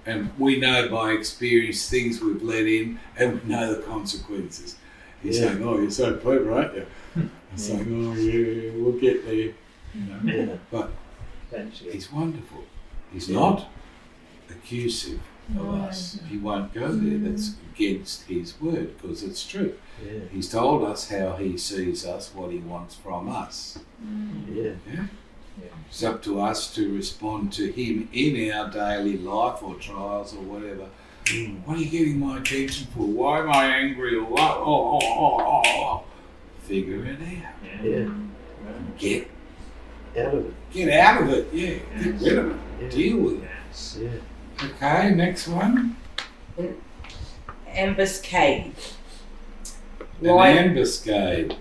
And we know by experience things we've let in, and we know the consequences. He's saying, oh, you're so clever, aren't you? I'm saying, oh, yeah, we'll get there. You know? Yeah. But Eventually. he's wonderful. He's not accusive of us. He won't go there. That's against his word, because it's true. Yeah. He's told us how he sees us, what he wants from us. Yeah. Yeah? It's up to us to respond to him in our daily life or trials or whatever. What are you getting my attention for? Why am I angry or what? Oh. Figure it out. Yeah. Get Out of it. Get out of it. Yeah. Get rid of it. Yeah. Deal with it. Yes. Yeah. Okay, next one. Ambuscade. An ambuscade.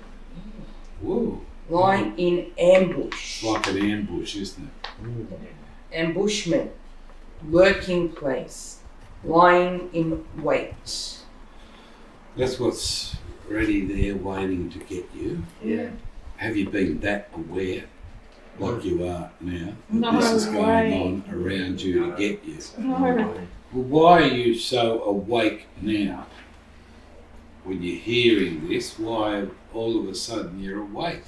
Whoa. Lie in ambush. It's like an ambush, isn't it? Ambushment. Lurking place. Lying in wait. That's what's ready there waiting to get you. Yeah. Have you been that aware, like you are now, that No this is going way. on around you to get you? No. Well, why are you so awake now? When you're hearing this, why all of a sudden you're awake?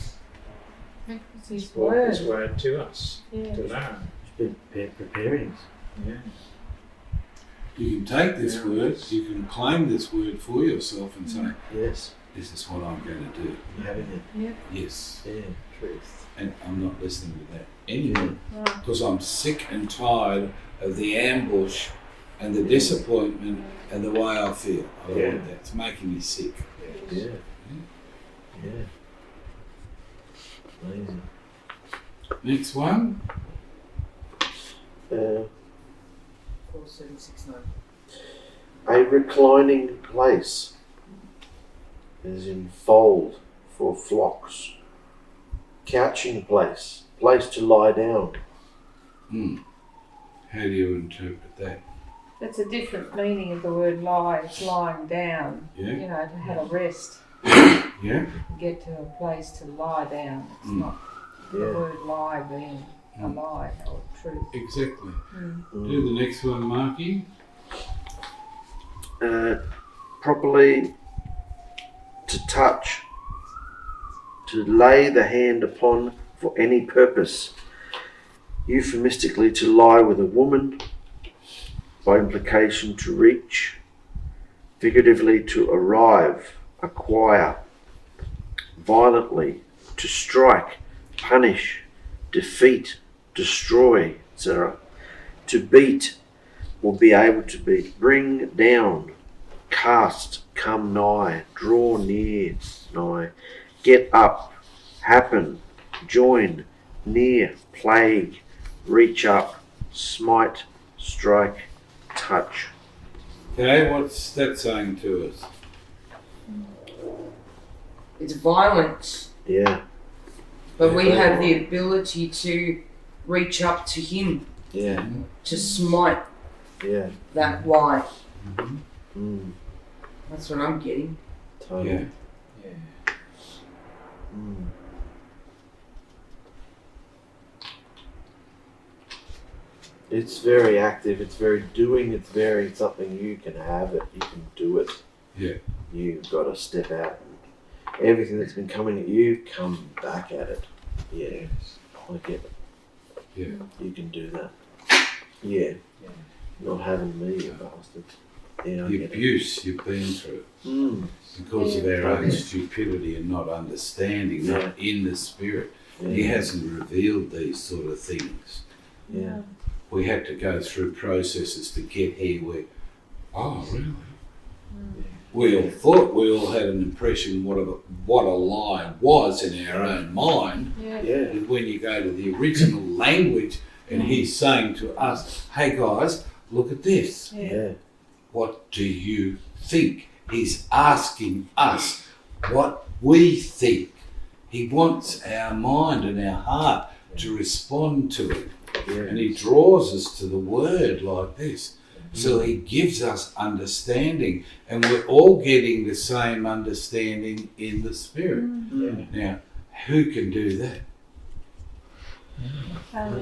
It's his Brought His word. word to us, Yeah. to learn. It's been preparing us. Yeah. You can take this Yeah. word, you can claim this word for yourself and say, Yes. this is what I'm going to do. You're having it. Yes. Yeah. Truth. And I'm not listening to that anymore. Right. Because I'm sick and tired of the ambush and the disappointment and the way I feel. I don't want that. It's making me sick. Yeah. Yeah. Amazing. Next one. 4769. A reclining place, as in fold for flocks. Couching place, place to lie down. How do you interpret that? That's a different meaning of the word lie. It's lying down. Yeah. You know, to have a rest. Yeah? Get to a place to lie down. It's not the Yeah. word lie being a lie or truth. Exactly. Do the next one, Marky. Properly to touch, to lay the hand upon for any purpose. Euphemistically, to lie with a woman, by implication to reach, figuratively to arrive, acquire, violently, to strike, punish, defeat, destroy, etc. To beat or be able to beat, bring down, cast, come nigh, draw near, nigh, get up, happen, join, near, plague, reach up, smite, strike, touch. Okay, what's that saying to us? It's violence, Yeah, but we have the ability to reach up to him, yeah, to smite yeah. that lie. Mm, That's what I'm getting. totally. Yeah. Yeah. Mm. It's very active, it's very doing, it's very something you can have it, you can do it. Yeah. You've got to step out. And everything that's been coming at you, come back at it. Yeah, I get it. Yeah. You can do that. Yeah. Yeah. Not having me, you bastard. Yeah, I The get it. abuse you've been through because of our own stupidity and not understanding, not in the spirit. Yeah. He hasn't revealed these sort of things. Yeah. We had to go through processes to get here where, oh, really? We all thought, we all had an impression what a lie was in our own mind. Yeah. Yeah. And when you go to the original language and he's saying to us, hey guys, look at this. Yeah. What do you think? He's asking us what we think. He wants our mind and our heart to respond to it. And he draws us to the word like this. So he gives us understanding, and we're all getting the same understanding in the Spirit. Now, who can do that? So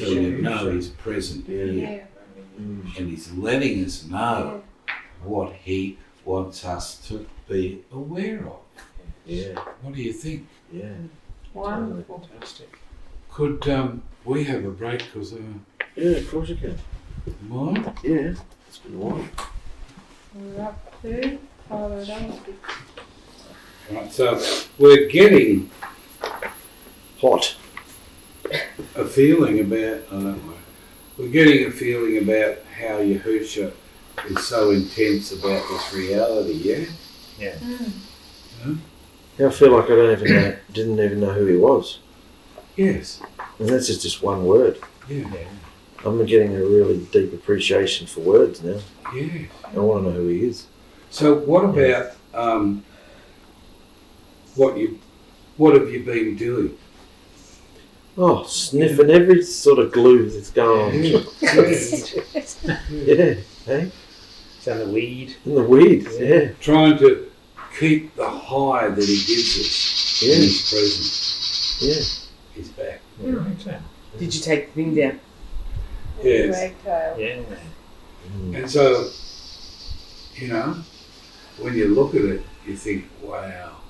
you know he's present here, and he's letting us know what he wants us to be aware of. Yeah. What do you think? Yeah. Wonderful. Fantastic. Could we have a break? Because Yeah, of course you can. mine? Yeah. It's been a while. We're up to 𝗪𝗪𝗪𝗪𝗪𝗪. Right, so we're getting Hot. a feeling about, I don't know, we're getting a feeling about how Yahusha is so intense about this reality, yeah? Yeah. I feel like didn't even know who he was. Yes. And that's just one word. Yeah. I'm getting a really deep appreciation for words now. Yeah. I want to know who he is. So what about what have you been doing? Oh, sniffing every sort of glue that's going on. Yeah. Hey? It's on the weed. In the weeds, yeah. Trying to keep the high that he gives us in his presence. Yeah. He's back. Did you take the thing down? Yes. Ragtail. Yeah. And so, you know, when you look at it, you think, wow,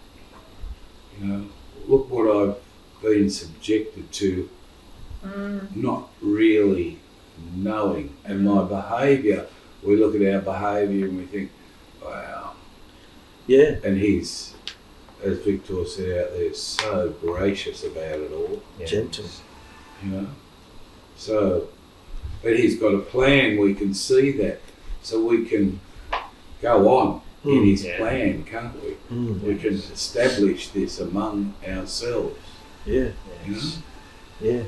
you know, look what I've been subjected to, not really knowing. And my behaviour, we look at our behaviour and we think, wow. Yeah. And he's, as Victor said out there, so gracious about it all. Yeah. Gentle. You know? So, but he's got a plan, we can see that. So we can go on in his plan, can't we? We can establish this among ourselves. Yeah. You know? Yeah.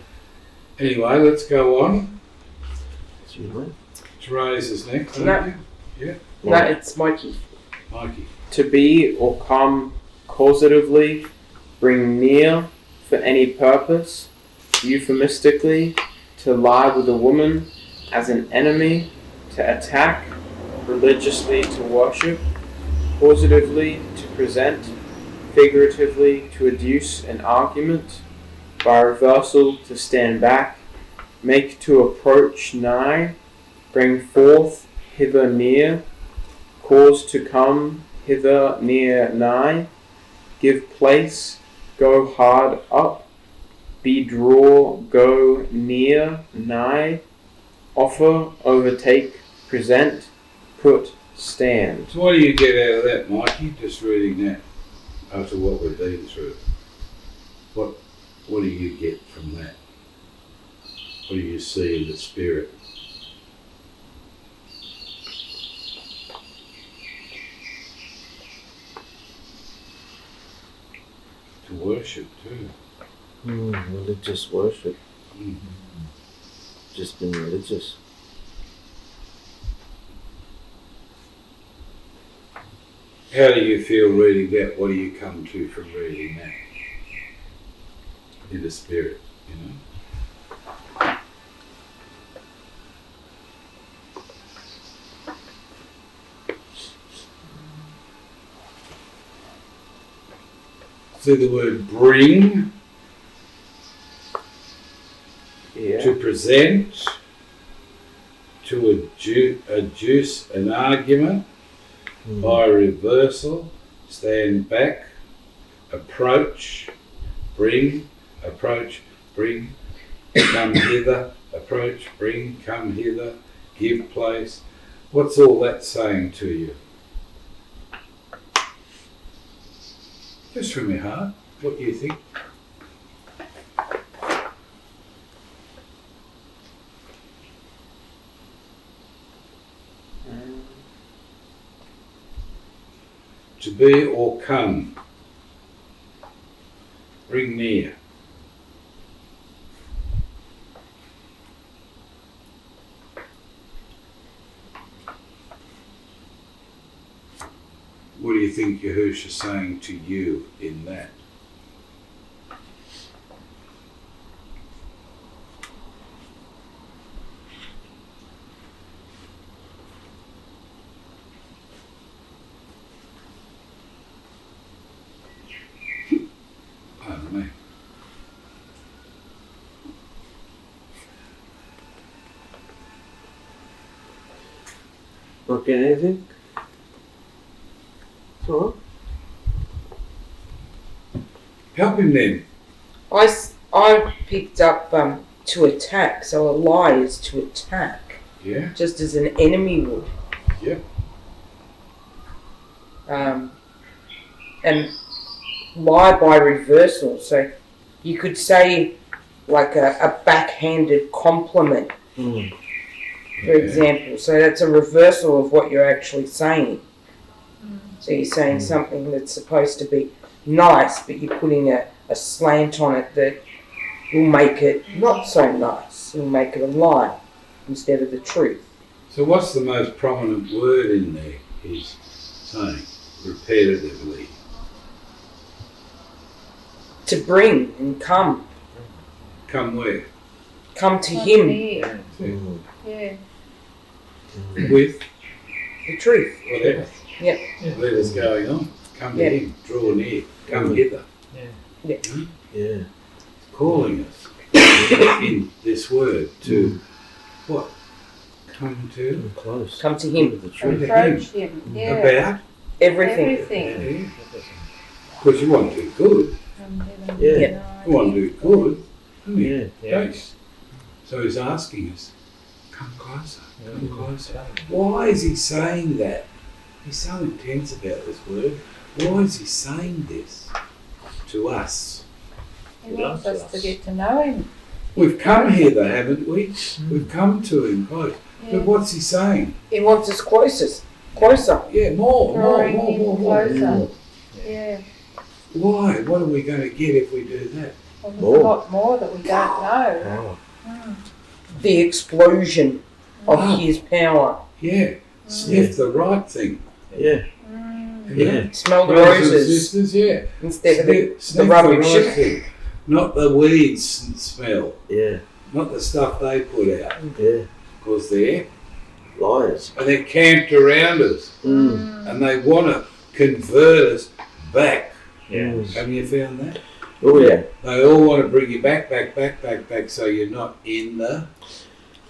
Anyway, let's go on. Excuse me. Therese is next. No. aren't you? Yeah. No, it's Mikey. Mikey. To be or come causatively, bring near for any purpose, euphemistically, to lie with a woman as an enemy, to attack, religiously to worship, causatively to present, figuratively to adduce an argument, by reversal to stand back, make to approach nigh, bring forth hither near, cause to come hither near nigh, give place, go hard up, be draw, go near, nigh, offer, overtake, present, put, stand. So what do you get out of that, Mikey, just reading that after what we've been through? What do you get from that? What do you see in the Spirit? To worship too. Religious worship. Mm. Just been religious. How do you feel reading that? What do you come to from reading that? In the Spirit, you know? See the word bring, to present, to adduce an argument, by reversal, stand back, approach, bring, approach, bring, come hither, approach, bring, come hither, give place. What's all that saying to you? Just from your heart, what do you think? To be or come, bring near. What do you think Yahushua is saying to you in that? Not getting anything? It's alright. Help him then. I picked up to attack, so a lie is to attack, Yeah. just as an enemy would. Yeah. And lie by reversal, so you could say like a backhanded compliment, for example. So that's a reversal of what you're actually saying. So you're saying something that's supposed to be nice, but you're putting a slant on it that will make it not so nice. It'll make it a lie instead of the truth. So what's the most prominent word in there he's saying repetitively? To bring and come. Come where? Come to Come him. here. Mm. Yeah. With The truth. whatever. Yep. Whatever's going on. Come Yeah. to him. Draw near. Come hither. Yeah. Calling us in this word to what? Come to Close. Come to him. The truth. Approach him. Yeah. about. Everything. Everything. Because you want to do good. Yeah. You want to do good. Don't you? Yeah. Don't you? So he's asking us, come closer, come closer. Why is he saying that? He's so intense about this word. Why is he saying this to us? He wants us to get to know him. We've come hither, haven't we? We've come to him close. Yeah. But what's he saying? He wants us closer. Yeah, more. Drawing him closer. more. Yeah. Why? What are we going to get if we do that? Well, there's More. a lot more that we don't know. Power. The explosion of Ah. his power. Yeah. Sniff the right thing. Yeah. You know? Yeah. Smell the Brothers and roses sisters, yeah. instead of the Sniff rubbish. right thing. Not the weeds smell. Yeah. Not the stuff they put out. Yeah. Because they're, Liars. and they're camped around us. And they want to convert us back. Yeah. Haven't you found that? Oh yeah. They all want to bring you back, so you're not in the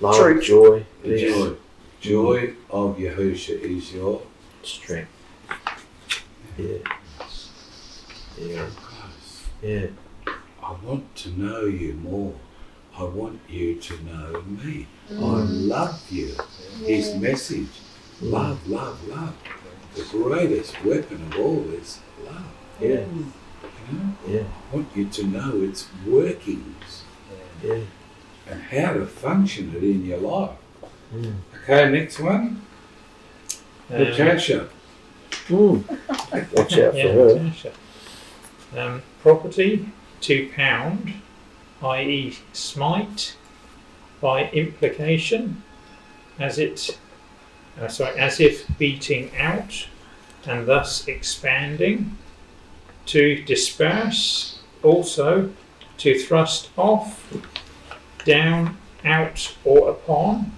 Love, Truth. joy, the peace, joy. Joy of Yahusha is your strength. Yeah. Yeah. close. Yeah. I want to know you more. I want you to know me. I love you. His message. Love, love, love. The greatest weapon of all is love. Yeah. You know? Yeah. I want you to know its workings Yeah. and how to function it in your life. Mm. Okay, next one. Natasha. Watch out for Yeah, her. Natasha. Property to pound, i.e. smite, by implication, as if beating out and thus expanding. To disperse, also to thrust off, down, out or upon,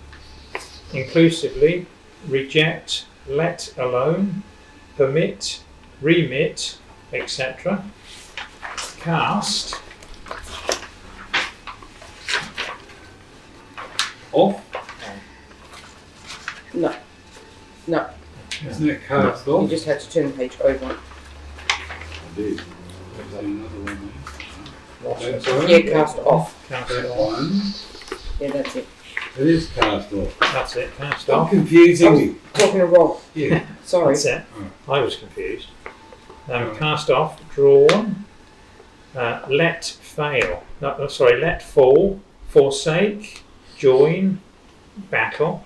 inclusively, reject, let alone, permit, remit, etc. Cast Off. No. Isn't it cast You off? just had to turn the page over. I did. There's another one there. That's all right. Yeah, cast off. cast That off. one. Yeah, that's it. It is cast off. That's it, cast Stop off. confusing me. Talking to Rob. Yeah. Sorry. That's it. I was confused. Cast off, drawn, let fail. No, sorry, let fall, forsake, join, battle,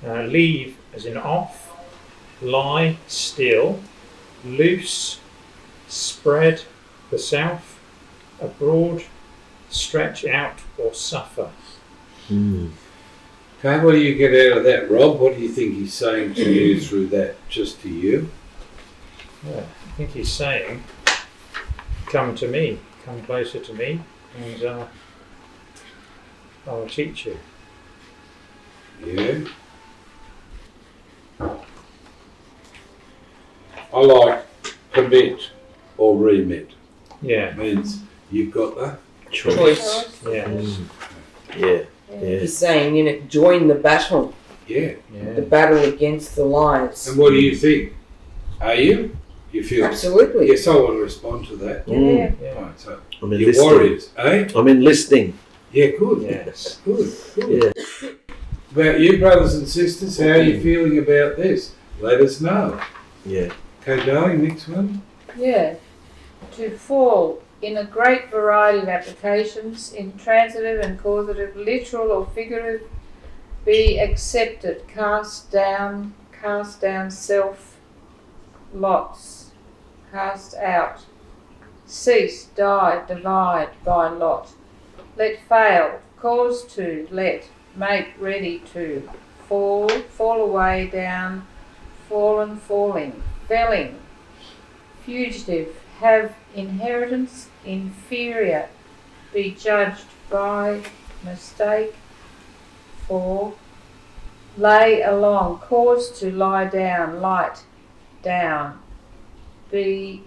leave as in off, lie still, loose, spread the self, abroad, stretch out or suffer. Okay, what do you get out of that, Rob? What do you think he's saying to you through that, just to you? Yeah, I think he's saying, come to me, come closer to me, and I will teach you. Yeah. I like permit or remit. Yeah, Means you've got the Choice. yeah. Yeah. Yeah. He's saying, join the battle. Yeah. the battle against the lies. And what do you think? Are you? You feel? Absolutely. Yes, I want to respond to that. Yeah. Right, so I'm you're enlisting. warriors, eh? I'm enlisting. Yeah, good. Yes. Good. Yeah. About you, brothers and sisters, how are you feeling about this? Let us know. Yeah. Okay, darling, next one. Yeah. To fall in a great variety of applications, intransitive and causative, literal or figurative, be accepted, cast down self, lots, cast out, cease, die, divide, by lot, let fail, cause to, let, make ready to, fall away, down, fallen, falling, felling, fugitive, have inheritance, inferior, be judged by, mistake, for, lay along, cause to lie down, light, down, be,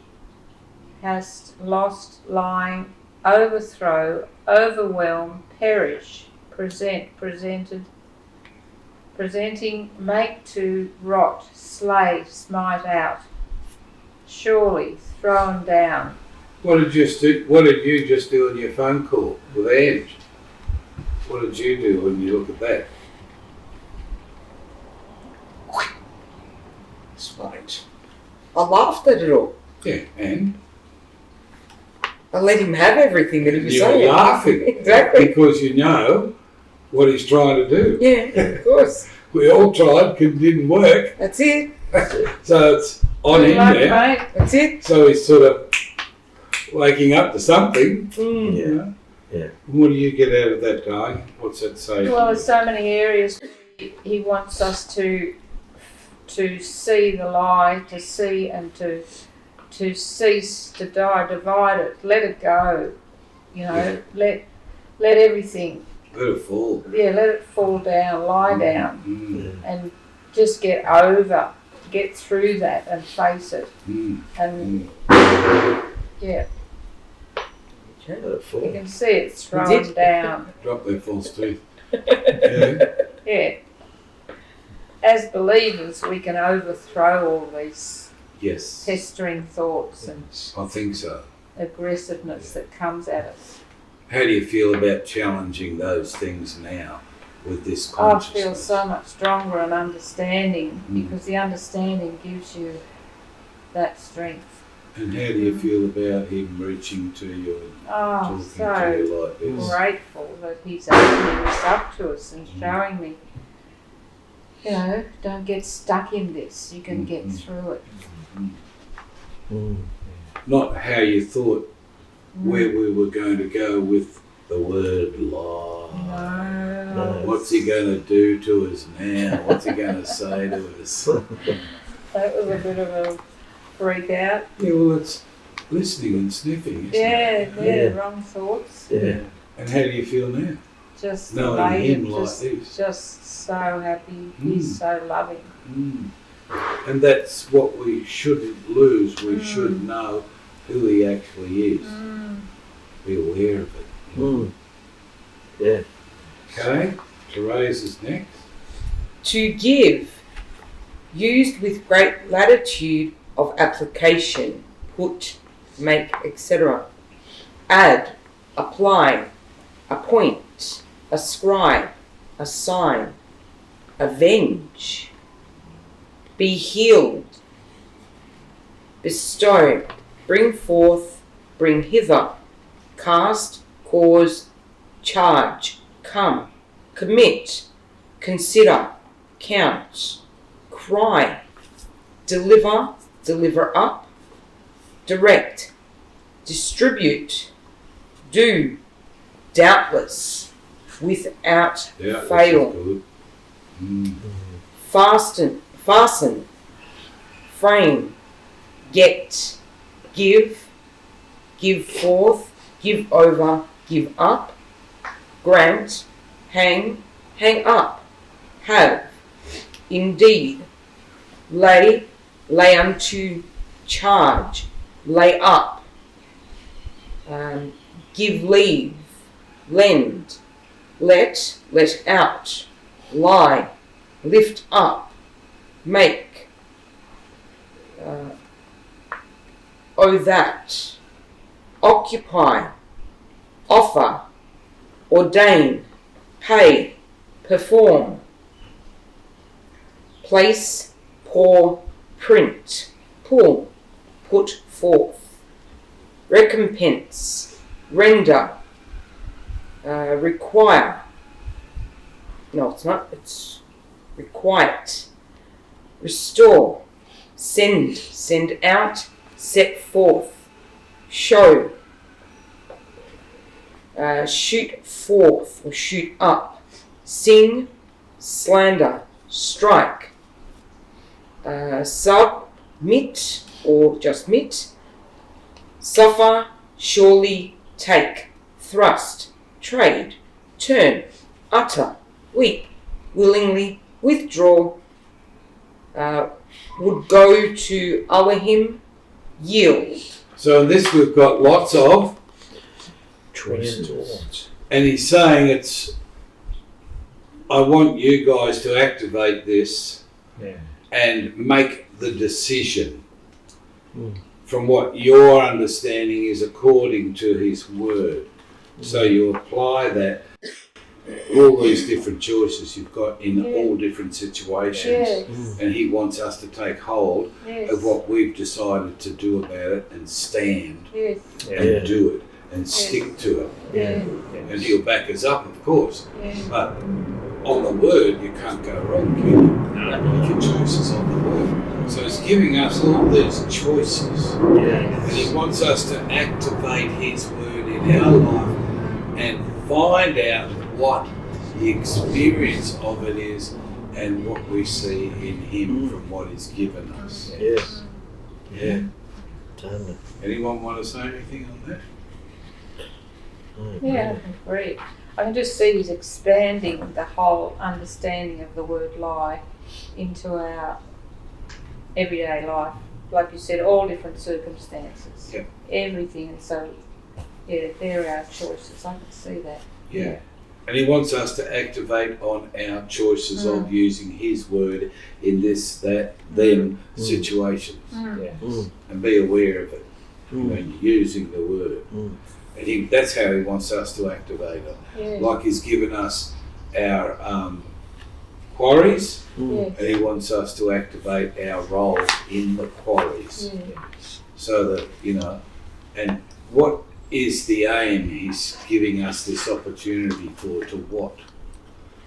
hast, lost, lying, overthrow, overwhelm, perish, present, presented, presenting, make to, rot, slay, smite out, surely, thrown down. What did you just do on your phone call with Ange? What did you do when you look at that? Smite. I laughed at it all. Yeah, and I let him have everything that he was you're saying. laughing Exactly. because you know what he's trying to do. Yeah, of course. We all tried, didn't work, That's it. so it's on Good him luck, now. mate. That's it. So he's sort of waking up to something. Mm. Yeah. You know? Yeah. What do you get out of that, darling? What's that say? Well, there's so many areas he wants us to see the lie, to see and to cease, to die, divide it, let it go. You know, let everything. Let it fall. Yeah, let it fall down, lie down, Mm. and just get through that and face it. Mm. And yeah, Let it fall. you can see it's thrown Did- down. Drop their false teeth. Yeah. Yeah. As believers, we can overthrow all these Yes. pestering thoughts and I think so. aggressiveness that comes at us. How do you feel about challenging those things now with this I consciousness? feel so much stronger and understanding Mm. because the understanding gives you that strength. And how do you feel about him reaching to you and Oh, talking to so you like this? grateful that he's opening this up to us and showing me, you know, don't get stuck in this. You can get through it. Mm. Not how you thought where we were going to go with the word lie. No. What's he going to do to us now? What's he going to say to us? That was a bit of a freak out. Yeah, well, it's listening and sniffing, isn't it? Yeah, Yeah. wrong thoughts. Yeah. And how do you feel now? Just Knowing elated, him like just, this. just so happy. He's so loving. Mm. And that's what we shouldn't lose. We should know who he actually is. Be aware of it. Mm. Yeah. Okay, Therese is next. To give, used with great latitude of application, put, make, etc. Add, apply, appoint, ascribe, assign, avenge, be healed, bestow, bring forth, bring hither, cast, cause, charge, come, commit, consider, count, cry, deliver, deliver up, direct, distribute, do, doubtless, without Yeah, fail, good. Mm. fasten, frame, get, give, give forth, give over, give up, grant, hang, hang up, have, indeed, lay, lay unto, charge, lay up, give leave, lend, let out, lie, lift up, make, that, occupy, offer, ordain, pay, perform, place, pour, print, pull, put forth, recompense, render, require. No, it's not. It's requite, restore, send out, set forth, show, shoot forth or shoot up, sing, slander, strike, submit or just mit, suffer, surely, take, thrust, trade, turn, utter, weep, willingly, withdraw, would go to Alahim, yield. So in this we've got lots of, Choices. and he's saying I want you guys to activate this and make the decision from what your understanding is according to his word. So you apply that, all these different choices you've got in all different situations, and he wants us to take hold of what we've decided to do about it and stand and do it and stick to it. And he'll back us up, of course, but on the word you can't go wrong, can you? Make your choices on the word. So he's giving us all these choices, and he wants us to activate his word in our life and find out what the experience of it is and what we see in him from what he's given us. Yes. Yeah. Totally. Anyone want to say anything on that? Yeah, great. I can just see he's expanding the whole understanding of the word lie into our everyday life. Like you said, all different circumstances. Yep. Everything. And so, they're our choices. I can see that. Yeah. And he wants us to activate on our choices of using his word in this, that, them situations. And be aware of it when you're using the word. And that's how he wants us to activate it. Like he's given us our quarries, and he wants us to activate our roles in the quarries. So that, and what is the aim he's giving us this opportunity for? To what?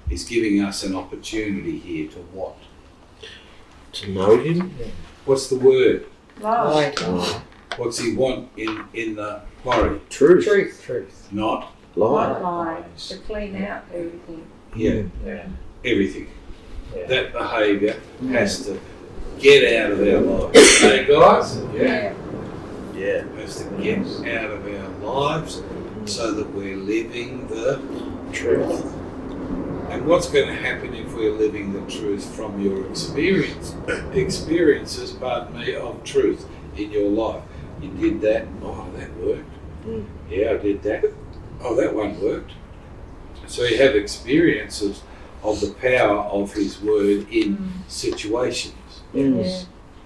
He's giving us an opportunity here to what? To know him. What's the word? Lie. What's he want in the quarry? Truth. Truth. Not Lie. Lie. To clean out everything. everything. That behaviour has to get out of our lives. Hey guys? Yeah. Has to get out of our lives so that we're living the Truth. And what's going to happen if we're living the truth from your experiences, of truth in your life? You did that. Oh, that worked. Yeah, I did that. Oh, that one worked. So you have experiences of the power of his word in situations. And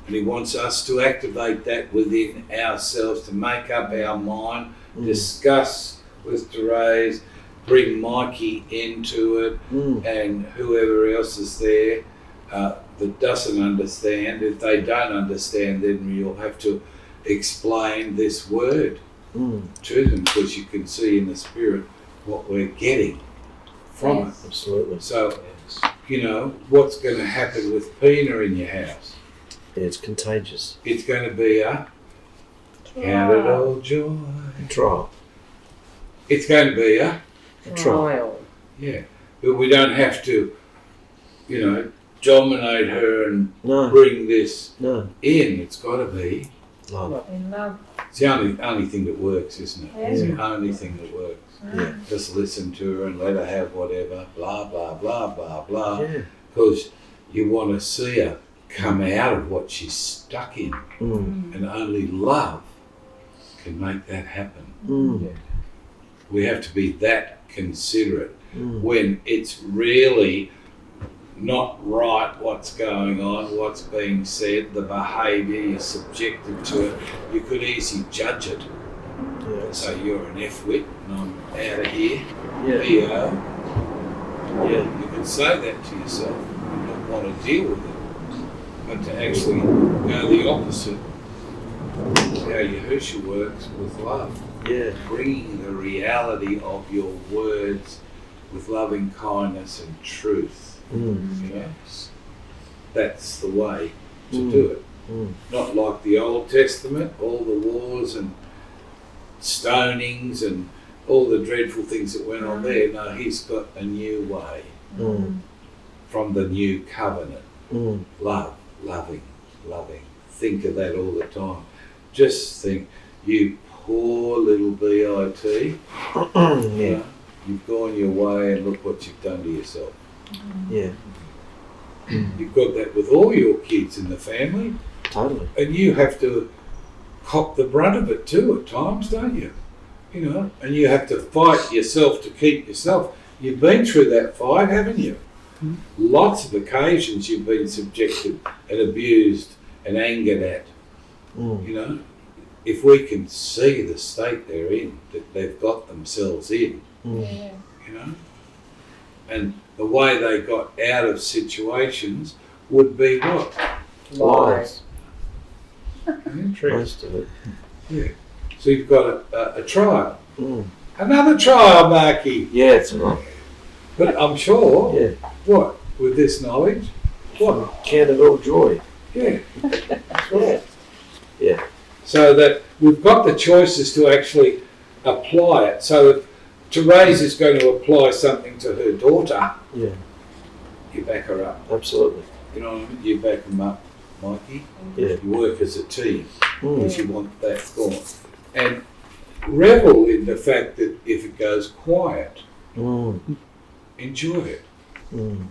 he wants us to activate that within ourselves, to make up our mind, discuss with Therese, bring Mikey into it, and whoever else is there that doesn't understand. If they don't understand, then you'll have to explain this word to them, because you can see in the spirit what we're getting from it. Absolutely. So, what's going to happen with Pina in your house? It's contagious. It's going to be a count it all joy. Trial. It's going to be a Trial. yeah, but we don't have to, dominate her and No. bring this No. in. It's got to be. Love. In love. It's the only thing that works, isn't it? It's the only thing that works. Yeah. Just listen to her and let her have whatever, blah, blah, blah, blah, blah. Yeah. Because you want to see her come out of what she's stuck in. And only love can make that happen. We have to be that considerate when it's really not right what's going on, what's being said, the behaviour, you're subjected to it, you could easily judge it. Yeah. So you're an F-wit and I'm out of here, Yeah. B.O. Yeah. You can say that to yourself and not want to deal with it. But to actually go the opposite, how Yahusha works with love. Yeah. Bringing the reality of your words with loving kindness and truth. Mm. You know, that's the way to Mm. do it. Mm. Not like the Old Testament, all the wars and stonings and all the dreadful things that went on there. No, he's got a new way Mm. from the new covenant. Mm. Love, loving. Think of that all the time. Just think, you poor little B.I.T. Yeah. You've gone your way and look what you've done to yourself. Yeah. You've got that with all your kids in the family, Totally. and you have to cop the brunt of it too at times, don't you? You know, and you have to fight yourself to keep yourself. You've been through that fight, haven't you? Lots of occasions you've been subjected and abused and angered at. Mm. You know, if we can see the state they're in, that they've got themselves in, Yeah. you know, and the way they got out of situations would be what? Lies. True. Most of it. Yeah. So you've got a trial. Mm. Another trial, Marky. Yeah, it's right. But I'm sure, Yeah. what, with this knowledge, what? Count it all joy. Yeah. That's right. Yeah. So that we've got the choices to actually apply it. So if Therese is going to apply something to her daughter, Yeah. you back her up. Absolutely. You know what I mean? You back them up, Mikey. Yeah. You work as a team Mm. because you want that gone. And revel in the fact that if it goes quiet, Mm. enjoy it. Mm.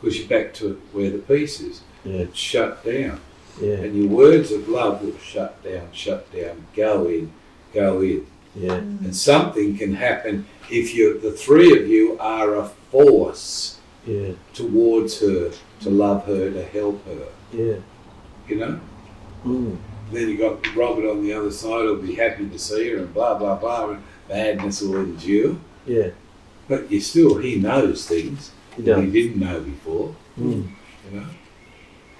Because you're back to where the peace is. Yeah. It's shut down. Yeah. And your words of love will shut down, go in. Yeah. And something can happen if the three of you are a force Yeah. towards her, to love her, to help her. Yeah. You know? Mm. Then you got Robert on the other side who'll be happy to see her and blah, blah, blah, and madness will endure. Yeah. But he knows things He that he does. didn't know before, Mm. you know?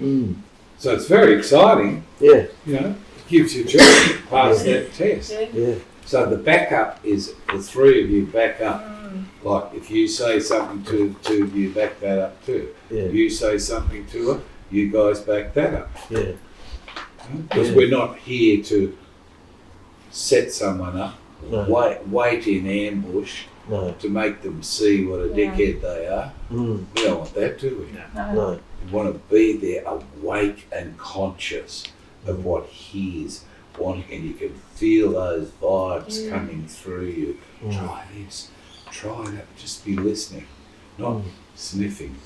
Mm. So it's very exciting, Yeah. you know? It gives you joy to pass that test. Yeah. So the backup is the three of you back up. Like if you say something to the two of you, back that up too. Yeah. You say something to her, you guys back that up. Yeah. Because Yeah. we're not here to set someone up, No. wait in ambush No. to make them see what a Yeah. dickhead they are. Mm. We don't want that, do we? No. We want to be there awake and conscious of what he is wanting, and you can feel those vibes coming through you. Mm. Try this, try that, just be listening, not Mm. sniffing.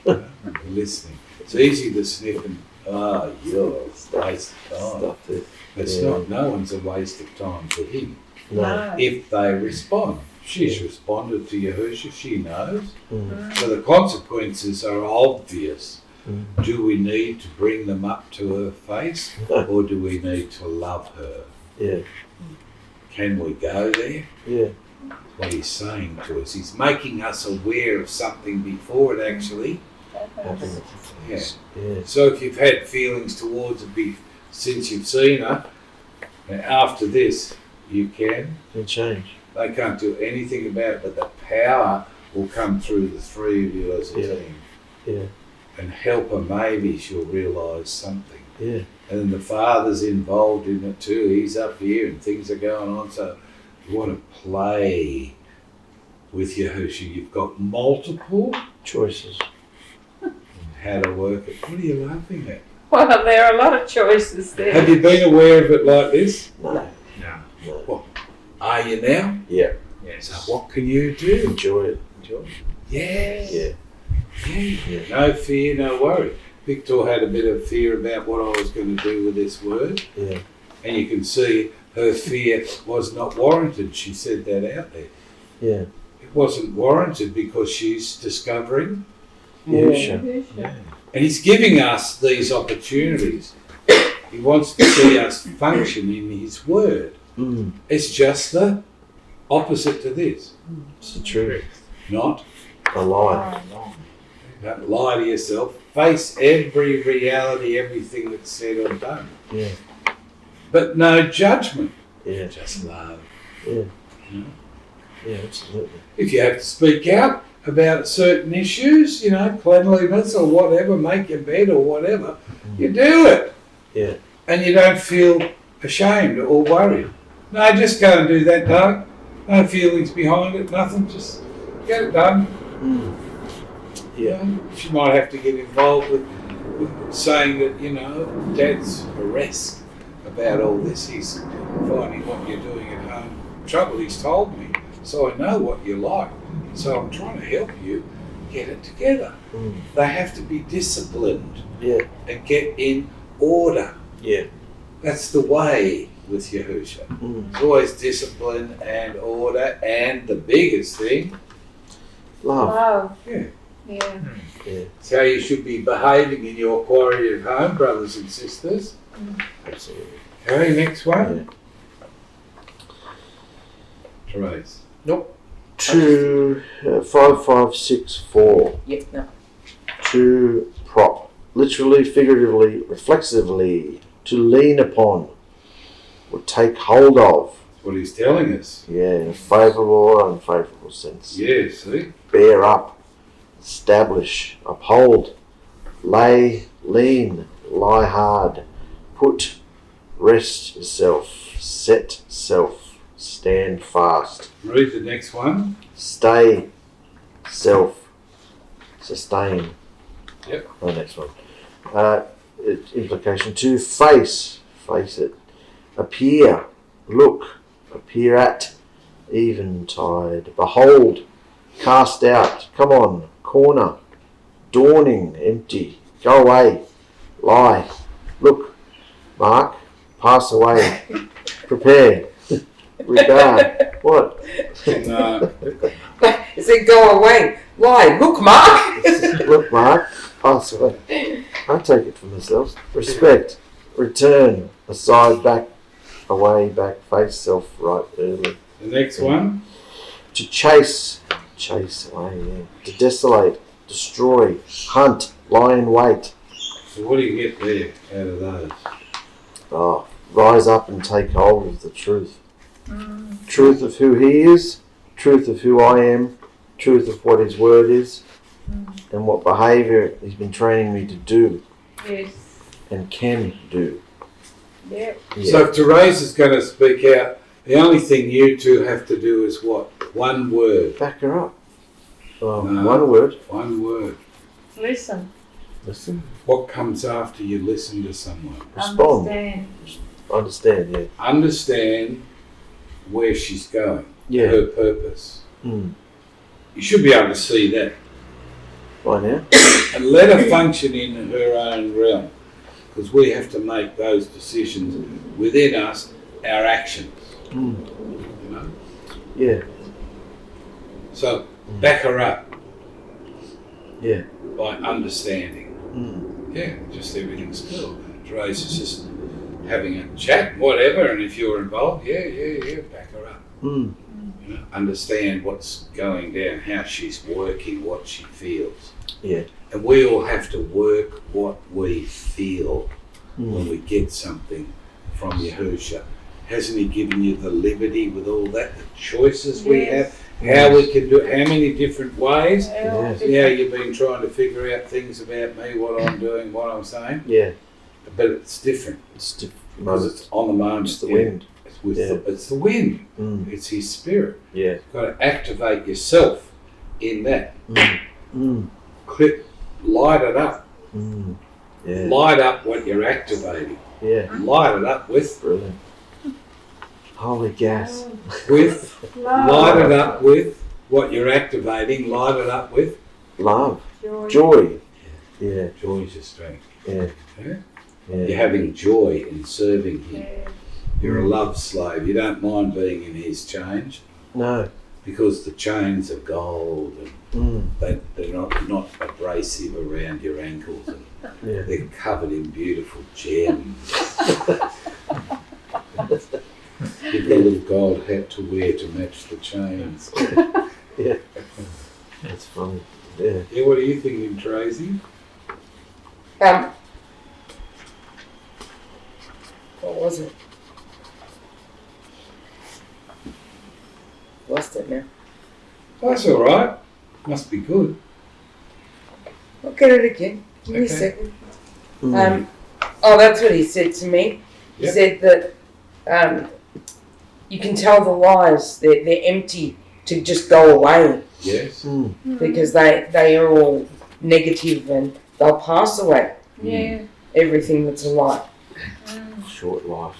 You know, listening. It's easy to sniff and, you're a waste of time. Stuff that. It's Yeah. not, no one's a waste of time for him. No. If they respond. She's responded to Yahusha, she knows. Mm. So the consequences are obvious. Mm. Do we need to bring them up to her face, or do we need to love her? Yeah. Can we go there? Yeah. What he's saying to us, he's making us aware of something before it actually. Happiness. Yeah. Yeah. So if you've had feelings towards her since you've seen her, and after this, you can. Can change. They can't do anything about it, but the power will come through the three of you as a Yeah. team. Yeah. And help her, maybe she'll realise something. Yeah. And then the father's involved in it too. He's up here and things are going on. So you want to play with Yahusha. You've got multiple Choices. how to work it. What are you laughing at? Well, there are a lot of choices there. Have you been aware of it like this? No. No. No. Are you now? Yeah. Yes. So what can you do? Enjoy it. Yeah. Yeah. Yeah. No fear, no worry. Victor had a bit of fear about what I was going to do with this word. Yeah. And you can see her fear was not warranted. She said that out there. Yeah. It wasn't warranted because she's discovering Yahusha. Yeah. And he's giving us these opportunities. He wants to see us function in his word. It's just the opposite to this. It's the truth. Not A lie. don't lie to yourself. Face every reality, everything that's said or done. Yeah. But no judgment. Yeah. Just love. Yeah. You know? Yeah, absolutely. If you have to speak out about certain issues, you know, cleanliness or whatever, make your bed or whatever, you do it. Yeah. And you don't feel ashamed or worried. No, just go and do that, Doug. No feelings behind it, nothing, just get it done. Yeah. You know, she might have to get involved with saying that, you know, Dad's harassed about all this. He's finding what you're doing at home trouble. He's told me, so I know what you like. So I'm trying to help you get it together. They have to be disciplined Yeah. and get in order. Yeah. That's the way with Yahusha. It's always discipline and order, and the biggest thing, Love. Love. yeah, Yeah. it's how you should be behaving in your quarry at home, brothers and sisters. Absolutely. Okay, next one. Therese. 5564. Yep, no. To prop. Literally, figuratively, reflexively. To lean upon. Or take hold of. That's what he's telling us. Yeah, in a favourable or unfavourable sense. Yeah, see? Bear up. Establish. Uphold. Lay. Lean. Lie hard. Put. Rest yourself. Set self. Stand fast. Read the next one. Stay. Self. Sustain. Yep. The next one. Implication 2. Face. Face it. Appear. Look. Appear at. Eventide. Behold. Cast out. Come on. Corner. Dawning. Empty. Go away. Lie. Look. Mark. Pass away. Prepare. Regard. What? No. It said go away. Why? Look, Mark. Look, Mark. Pass away. I take it for myself. Respect. Return. Aside. Back. Away. Back. Face. Self. Right. Early. The next one. To chase. Chase away. Yeah. To desolate. Destroy. Hunt. Lie in wait. So what do you get there out of those? Oh, rise up and take hold of the truth. Truth of who he is, truth of who I am, truth of what his word is, and what behaviour he's been training me to do Yes. and can do. Yeah. Yeah. So if Therese is going to speak out, the only thing you two have to do is what? One word. Back her up. No. One word. One word. Listen. Listen. What comes after you listen to someone? Respond. Understand. Understand, yeah. Understand where she's going, Yeah. her purpose. Mm. You should be able to see that. By now? And let her function in her own realm. Because we have to make those decisions within us, our actions. Mm. You know? Yeah. So back her up Yeah. by understanding. Mm. Yeah, just everything's cool. Therese is just having a chat, whatever, and if you're involved, yeah, back her up. Mm. You know, understand what's going down, how she's working, what she feels. Yeah. And we all have to work what we feel when Mm. we get something from Yahusha. Hasn't he given you the liberty with all that, the choices we have, how we can do it, how many different ways? Yes. See how you've been trying to figure out things about me, what I'm doing, what I'm saying? Yeah. But it's different It's the because moment. it's on the moment. It's the yeah. wind. It's, with Yeah. it's the wind. Mm. It's his spirit. Yeah. You've got to activate yourself in that. Mm. Mm. Clip, light it up. Mm. Yeah. Light up what you're activating. Yeah. Light it up with Brilliant. Holy gas. Love. light it up with what you're activating. Light it up with Love. Joy. Joy. Yeah. joy's your strength. Yeah. Yeah? Yeah. You're having joy in serving him. Yeah. You're a love slave. You don't mind being in his change. No. because the chains are gold and they're not abrasive around your ankles, and they're covered in beautiful gems. You've got a little gold hat to wear to match the chains. Yeah, that's funny. Yeah. Yeah, what are you thinking, Tracy? What was it? Lost it now. Oh, that's all right. Must be good. I'll get it again. Give me a second. That's what he said to me. He said that you can tell the lies, they're empty to just go away. Yes. Because they are all negative and they'll pass away. Yeah. Everything that's a lie. Short life.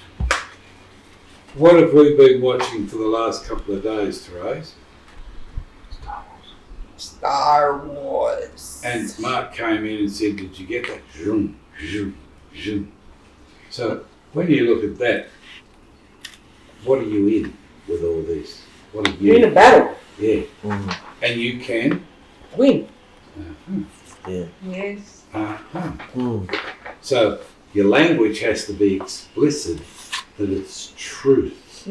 What have we been watching for the last couple of days, Therese? Star Wars. And Mark came in and said, "Did you get that?" Zoom, zoom, zoom. So when you look at that, what are you in with all this? What are you? You're in a battle. Yeah. And you can win. Yeah. Yes. So your language has to be explicit that it's truth.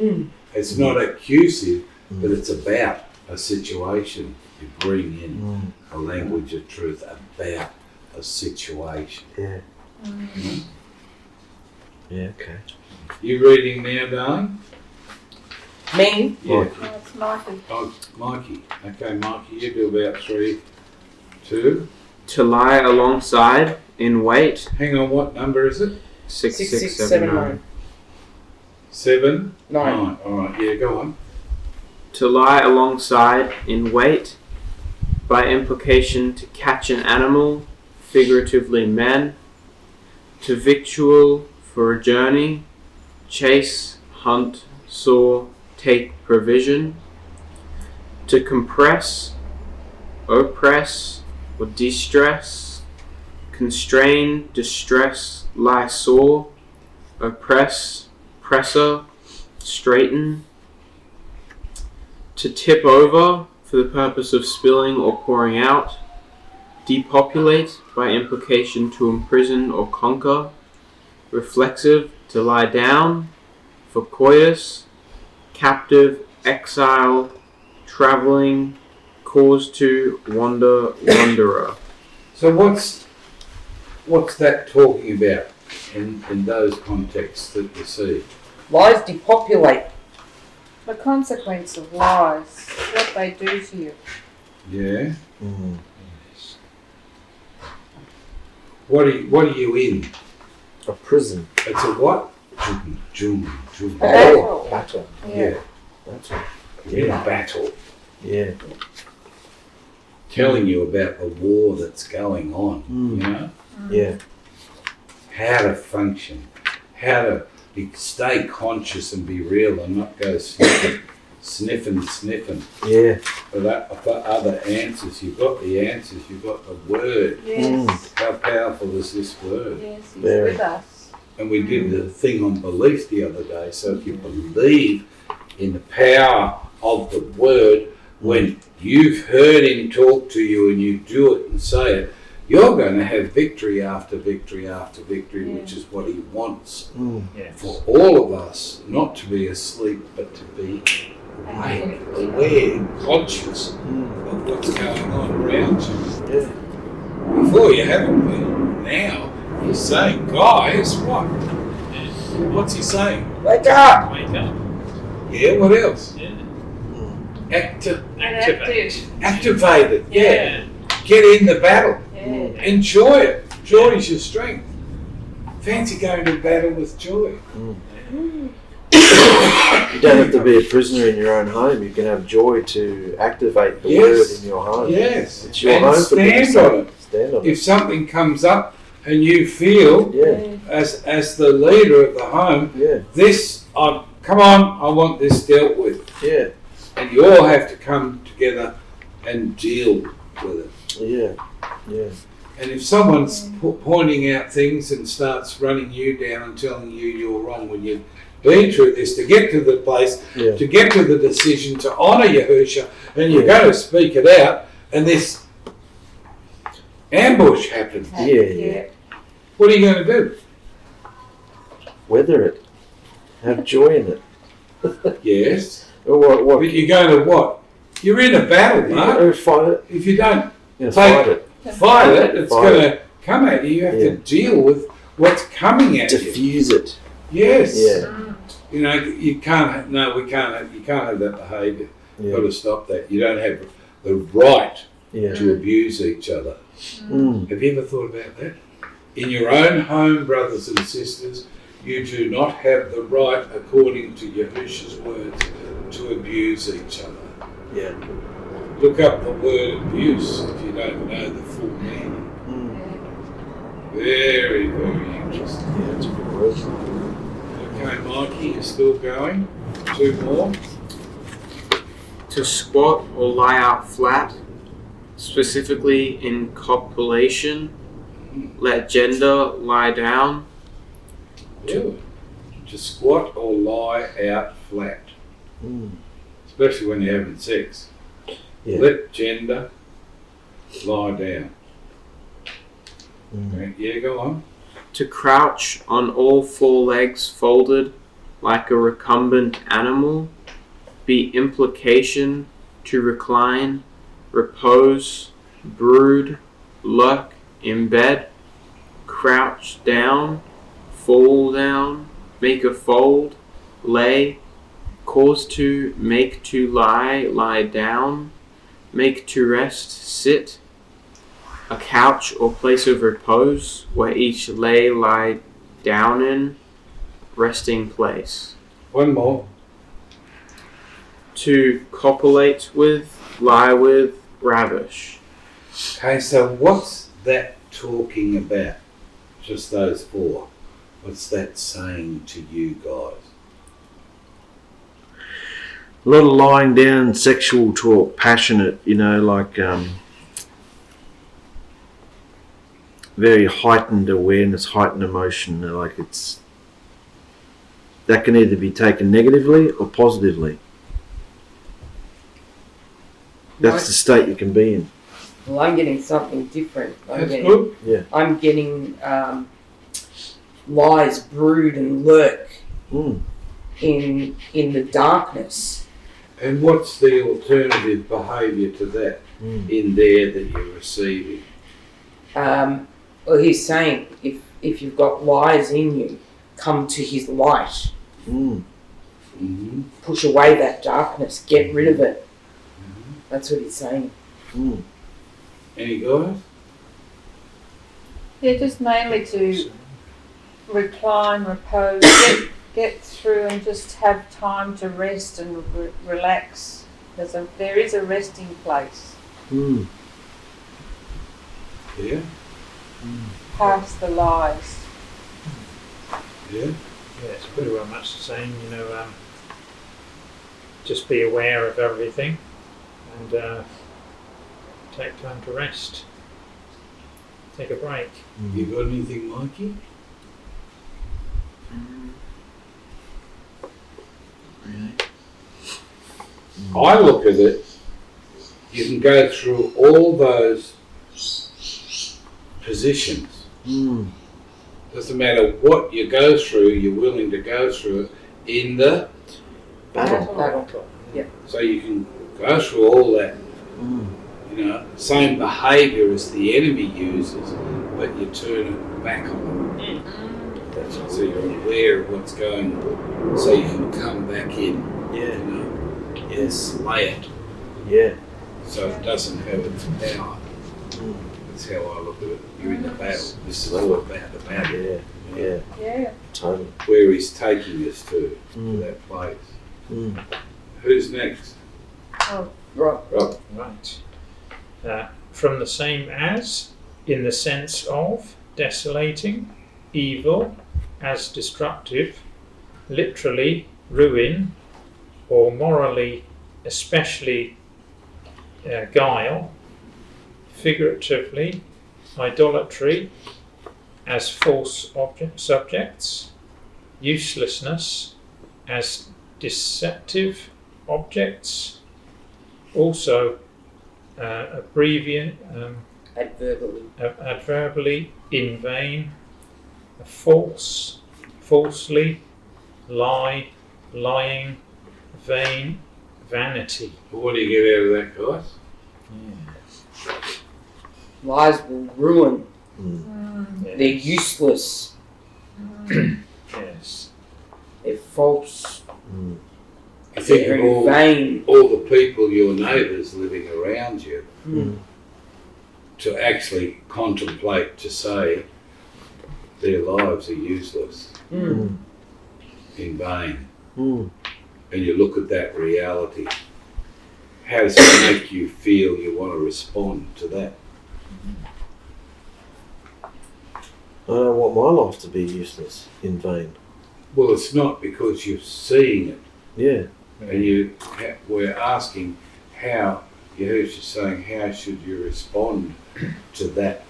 It's not accusive, but it's about a situation. You bring in a language of truth about a situation. Yeah. Yeah, okay. You reading now, darling? Me? Yeah. Oh, it's Mikey. Oh, Mikey. Okay, Mikey, you do about 3, 2. To lie alongside in weight. Hang on, what number is it? 6679. 7, 9. 9. All right, yeah, go on. To lie alongside in weight, by implication to catch an animal, figuratively man, to victual for a journey, chase, hunt, soar, take provision, to compress, oppress, or distress, constrain, distress, lie sore, oppress, presser, straighten, to tip over for the purpose of spilling or pouring out, depopulate by implication to imprison or conquer, reflexive to lie down, for coitus, captive, exile, travelling, cause to wander, wanderer. So what's that talking about in those contexts that you see? Lies depopulate. The consequence of lies, what they do to you. Yeah. What are you in? A prison. It's a what? Battle. Battle. Yeah. Battle. You're in a battle. Yeah. Telling you about the war that's going on, you know? Yeah. How to function, how to stay conscious and be real and not go sniffing. Yeah. For other answers. You've got the answers, you've got the word. Yes. How powerful is this word? Yes, he's Very. with us. And we did the thing on belief the other day. So if you believe in the power of the word, when you've heard him talk to you and you do it and say it, you're going to have victory after victory after victory, which is what he wants for all of us, not to be asleep, but to be awake, aware, conscious of what's going on around you. Yeah. Before you haven't been. Now he's saying, guys, what? What's he saying? Wake up! Wake up. Yeah, what else? Yeah. Active. Activate it. Yeah. Get in the battle. Yeah. Enjoy it. Joy is your strength. Fancy going to battle with joy. You don't have to be a prisoner in your own home. You can have joy to activate the word in your home. Yes. It's your and home. stand on it. Stand on it. If something comes up and you feel, as the leader of the home, this, come on, I want this dealt with. Yeah. And you all have to come together and deal with it. Yeah. Yeah. And if someone's pointing out things and starts running you down and telling you you're wrong when you've been through this to get to the place, Yeah. to get to the decision to honour Yahusha, and you're Yeah. going to speak it out, and this ambush happens. Yeah. What are you going to do? Weather it. Have joy in it. Yes. Or what? But you're going to what? You're in a battle, Mark. You fight it. If you don't You fight it. fight it, it's Fight going to come at you. You have to deal with what's coming at you. Diffuse it. Yes. Yeah. You know, you can't. No, we can't. You can't have that behaviour. You've got Yeah. to stop that. You don't have the right Yeah. to abuse each other. Mm. Have you ever thought about that? In your own home, brothers and sisters, you do not have the right, according to Yahusha's words, to abuse each other. Yeah. Look up the word abuse if you don't know the full meaning. Mm. Very, very interesting. Yeah, it's a good word. Okay, Mikey, you're still going. 2 more. To squat or lie out flat, specifically in copulation, let gender lie down. To squat or lie out flat, Mm. especially when you're having sex. Yeah. Let gender lie down. Mm. Okay, yeah, go on. To crouch on all 4 legs folded like a recumbent animal, be implication to recline, repose, brood, lurk in bed, crouch down, fall down, make a fold, lay, cause to make to lie down, make to rest, sit, a couch or place of repose where each lie down in, resting place. 1 more. To copulate with, lie with, ravish. Okay, so what's that talking about? Just those 4. What's that saying to you guys? A lot of lying down, sexual talk, passionate, like very heightened awareness, heightened emotion. Like that can either be taken negatively or positively. That's the state you can be in. Well, I'm getting something different. That's good. I'm getting lies brood and lurk Mm. in the darkness. And what's the alternative behaviour to that in there that you're receiving? Well, he's saying if you've got lies in you, come to his light. Mm. Mm-hmm. Push away that darkness. Get rid of it. That's what he's saying. Mm. Any guys? Yeah, just mainly to recline, repose, get through and just have time to rest and relax. There is a resting place Mm. Yeah. past the lies. Yeah. Yeah, it's pretty well much the same, just be aware of everything and take time to rest. Take a break. You got anything, Mikey? I look at it, you can go through all those positions. Mm. Doesn't matter what you go through, you're willing to go through it in the Battle. so you can go through all that, Mm. same behaviour as the enemy uses, but you turn it back on them. So you're aware of what's going on, so you can come back in, Yeah. and slay it, Yeah. so it doesn't have its power. Mm. That's how I look at it. You're in the battle. This is all about the battle. Yeah. Yeah. Yeah. Totally. Where he's taking us to Mm. that place. Mm. Who's next? Right. Rob. Right. From the same as, in the sense of, desolating, evil, as destructive, literally ruin, or morally, especially guile, figuratively, idolatry, as false subjects, uselessness, as deceptive objects, also adverbally, in vain, falsely, lie, lying, vain, vanity. What do you get out of that, guys? Lies will ruin. Yes. They're useless. Yes. They're false. You think They're of in vain. all the people, your neighbours living around you, to actually contemplate, to say their lives are useless, in vain. And you look at that reality. How does it make you feel? You want to respond to that? I don't want my life to be useless, in vain. Well, it's not, because you're seeing it. Yeah. And we're asking how, Yahusha's saying, how should you respond to that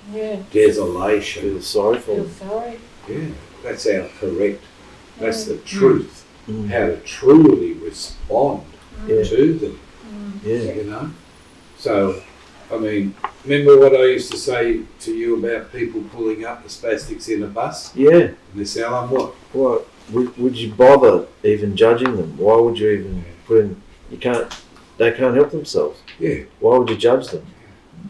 desolation? Feel sorry for Feel them. sorry. Yeah, that's our correct, that's the truth, how to truly respond to them, Yeah. you know? So, I mean, remember what I used to say to you about people pulling up the spastics in a bus? Yeah. And they say, "Oh, what? What? Would you bother even judging them? Why would you even put in? They can't help themselves. Yeah, Why would you judge them?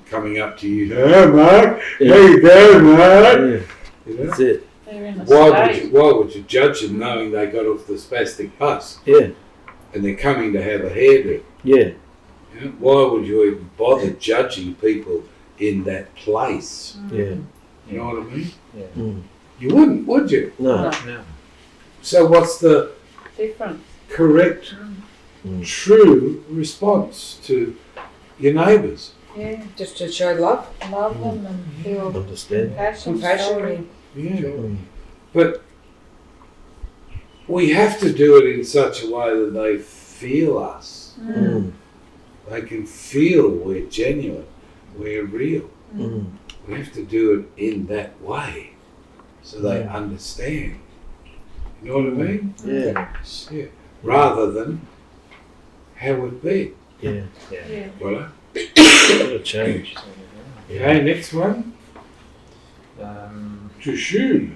coming up to you, "Hey, Mark, how you doing, Mark?" Yeah. You know? That's it. They're in a Why would you judge them knowing they got off the spastic bus Yeah. and they're coming to have a hairdo? Yeah. You know? Why would you even bother judging people in that place? Yeah. You know what I mean? Yeah. You wouldn't, would you? No. No. So what's the different. correct, true response to your neighbours? Yeah. Just to show love, Love them and feel Understand. compassion. compassion. sorry. Yeah. But we have to do it in such a way that they feel us. They can feel we're genuine, we're real. We have to do it in that way so they understand. You know what I mean? Yeah. Yeah. Rather than how it be. Yeah. Yeah. Right? Gotta change. Okay, next one. To shoot.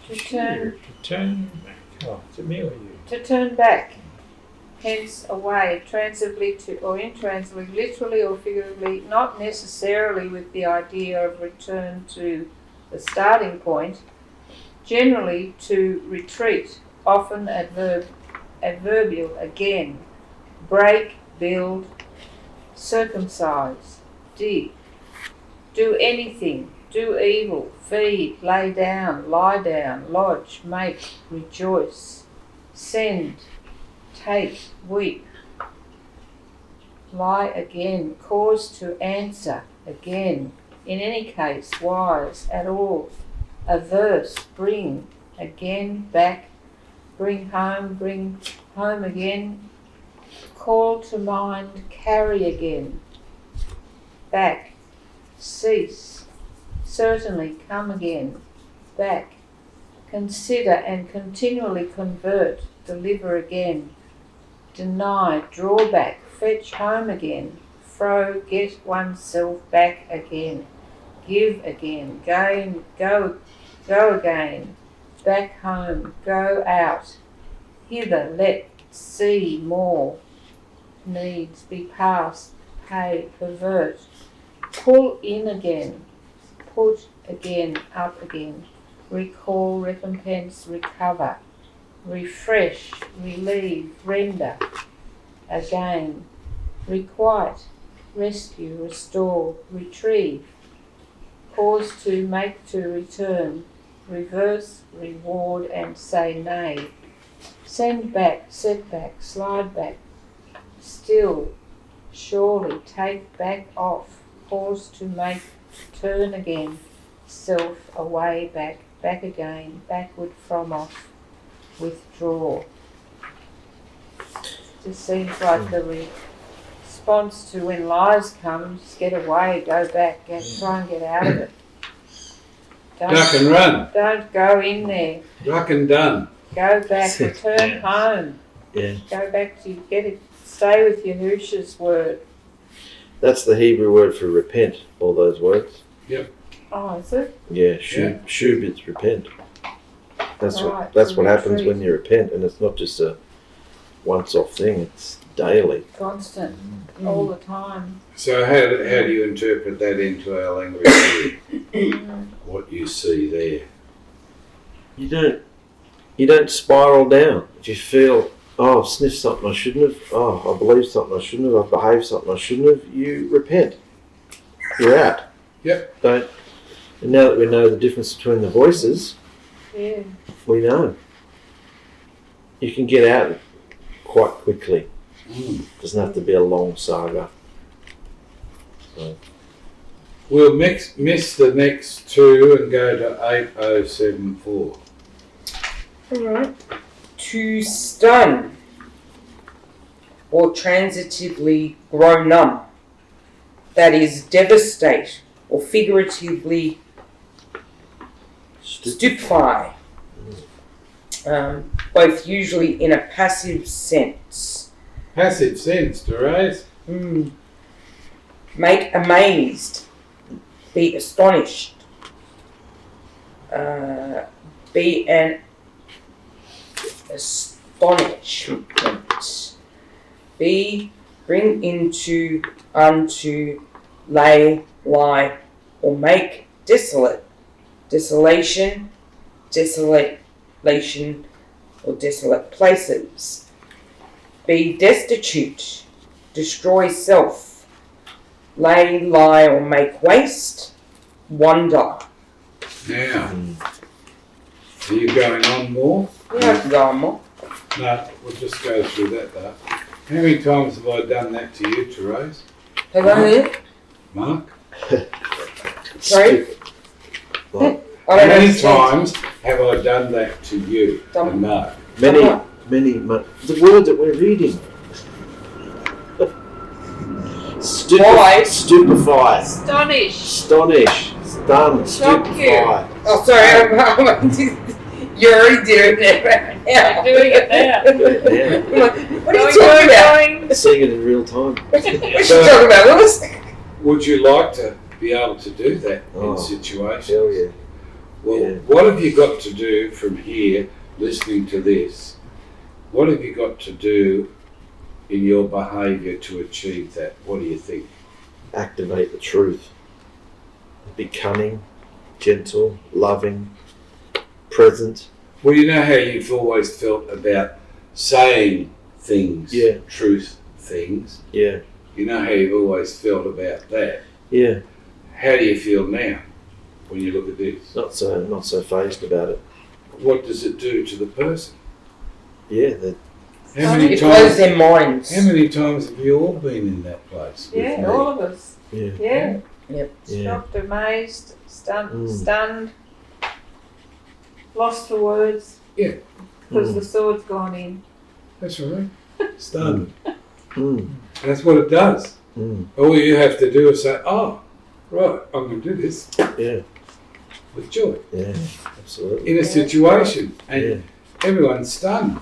To turn back. Oh, is it me or you? to turn back, hence away, transitively to or intransively, literally or figuratively, not necessarily with the idea of return to the starting point, generally to retreat, often adverbial again, break, build, circumcise, dig, do anything, do evil, feed, lay down, lie down, lodge, make, rejoice, send, take, weep, lie again, cause to answer again, in any case, wise, at all, averse, bring, again, back, bring home again, call to mind, carry again, back, cease, certainly come again, back, consider and continually convert, deliver again, deny, draw back, fetch home again, throw, get oneself back again, give again, gain, go again, back home, go out, hither, let, see, more, needs, be past, pay, pervert, pull in again, put again, up again, recall, recompense, recover, refresh, relieve, render, again, requite, rescue, restore, retrieve, cause to, make to, return, reverse, reward, and say nay, send back, set back, slide back, still, surely, take back off, pause to make, turn again, self, away, back again, backward from off, withdraw. Just seems like the response to when lies come, just get away, go back, try and get out of it. Duck and run. Don't go in there. Duck and done. Go back, return home. Yeah. Go back to stay with Yahusha's word. That's the Hebrew word for repent, all those words. Oh, is it? Yeah, shub it's repent. That's Right, what happens retreat. when you repent, and it's not just a once-off thing, it's daily. Constant, all the time. So how do you interpret that into our language here? What you see there? You don't spiral down. If you feel, oh, I've sniffed something I shouldn't have, oh, I believed something I shouldn't have, I've behaved something I shouldn't have, you repent. You're out. Yep. And now that we know the difference between the voices, Yeah. we know. You can get out quite quickly. Doesn't have to be a long saga. So. We'll miss the next two and go to 8074. Alright. To stun or transitively grow numb, that is, devastate or figuratively stupefy, both usually in a passive sense. Passive sense, Therese. Make amazed, be astonished, be an astonishment, bring into, unto, lay, lie, or make desolate, desolation, or desolate places, be destitute, destroy self, lay, lie, or make waste, wonder. Now, are you going on more? Yeah, I can go on more. No, we'll just go through that though. How many times have I done that to you, Therese? Have I heard? Mark? Sorry? Well, I How don't many understand. times have I done that to you? Done- And Mark? many, the word that we're reading. Why? Stupefy, Astonish. astonish, stun, Shock you. stupefy. Oh, sorry, you already did it now. I'm doing it now. Yeah. What are you talking about? Going. Seeing it in real time. What you talking about, Lewis? Would you like to be able to do that Oh, in situations? Hell yeah. Well, Yeah. what have you got to do from here, listening to this? What have you got to do in your behaviour to achieve that? What do you think? Activate the truth. Be cunning, gentle, loving, present. Well, you know how you've always felt about saying things, Yeah. truth things. Yeah, You know how you've always felt about that. yeah. How do you feel now when you look at this? Not so fazed about it. What does it do to the person? Yeah, How many It closes times? their minds. How many times have you all been in that place? with Yeah, me? all of us. yeah, Yeah. yeah. Shocked, amazed, Mm. stunned, lost for words. Yeah. Because the sword's gone in. That's right. Stunned. Mm. That's what it does. Mm. All you have to do is say, "Oh, right, I'm going to do this Yeah, with joy yeah, absolutely. in a situation," and Yeah, everyone's stunned.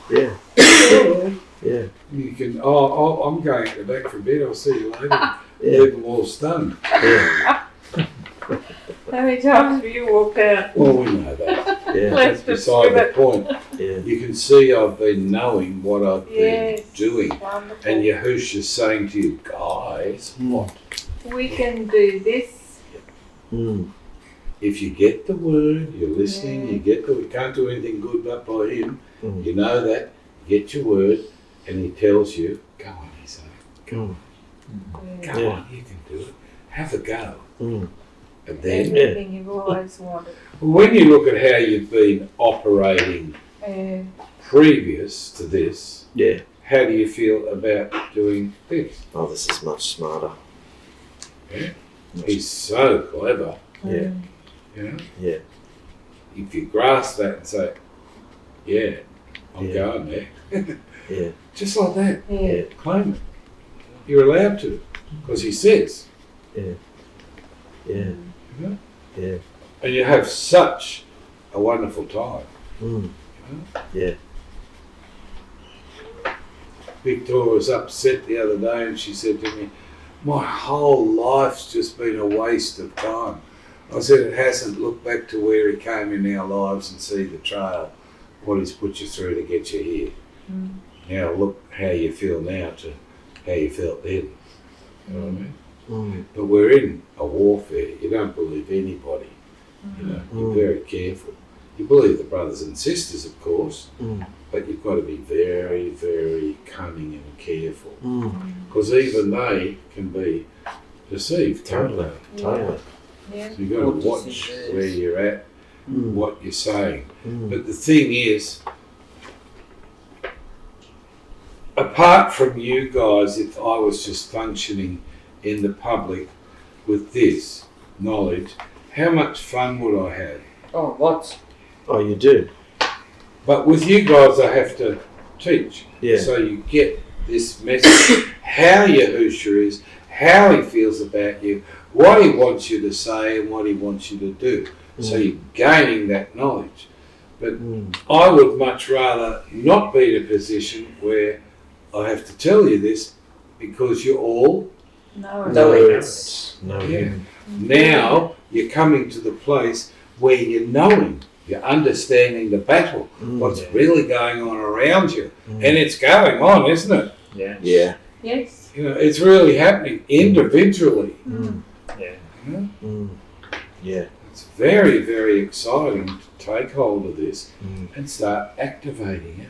yeah, You yeah, can, I'm going to the back for a bit. I'll see you later. yeah, Leave them all stunned. yeah, How many times have you walked out? Well, we know that. yeah, Let's That's just beside give the it. point. yeah. You can see I've been knowing what I've been Yes. doing. Wonderful. And Yahusha's saying to you, guys, what? We can do this. Mm. If you get the word, you're listening, Yeah. you get the, you can't do anything good but by him. Mm. You know that, you get your word, and he tells you, go on, he's saying, go Yeah. on, you can do it. Have a go. Mm. And then, Everything you've always wanted. when you look at how you've been operating Yeah. previous to this, Yeah. how do you feel about doing this? Oh, this is much smarter. He's so clever, Yeah. you know? Yeah. If you grasp that and say, yeah, I'm Yeah. going there. Yeah. Just like that, Yeah. claim it. You're allowed to, because he says. Yeah. Yeah. You know? Yeah. And you have such a wonderful time. Mm. Yeah. Victoria was upset the other day and she said to me, my whole life's just been a waste of time. I said, it hasn't. Look back to where he came in our lives and see the trail, what he's put you through to get you here. Now look how you feel now to how you felt then. You know what I mean? But we're in a warfare. You don't believe anybody. You know, you're very careful. You believe the brothers and sisters, of course, but you've got to be very, very cunning and careful. Because even they can be deceived. Totally. Yeah. So you've got to watch where you're at, what you're saying. But the thing is, apart from you guys, if I was just functioning in the public with this knowledge, how much fun would I have? Oh, lots. Oh, you do? But with you guys, I have to teach. Yeah. So you get this message, how Yahusha is, how he feels about you, what he wants you to say and what he wants you to do. So you're gaining that knowledge. But I would much rather not be in a position where I have to tell you this because you're all now you're coming to the place where you're knowing, you're understanding the battle, what's really going on around you. And it's going on, isn't it? Yeah. Yeah. Yes. You know, it's really happening individually. Yeah. You know? Yeah. It's very, very exciting to take hold of this and start activating it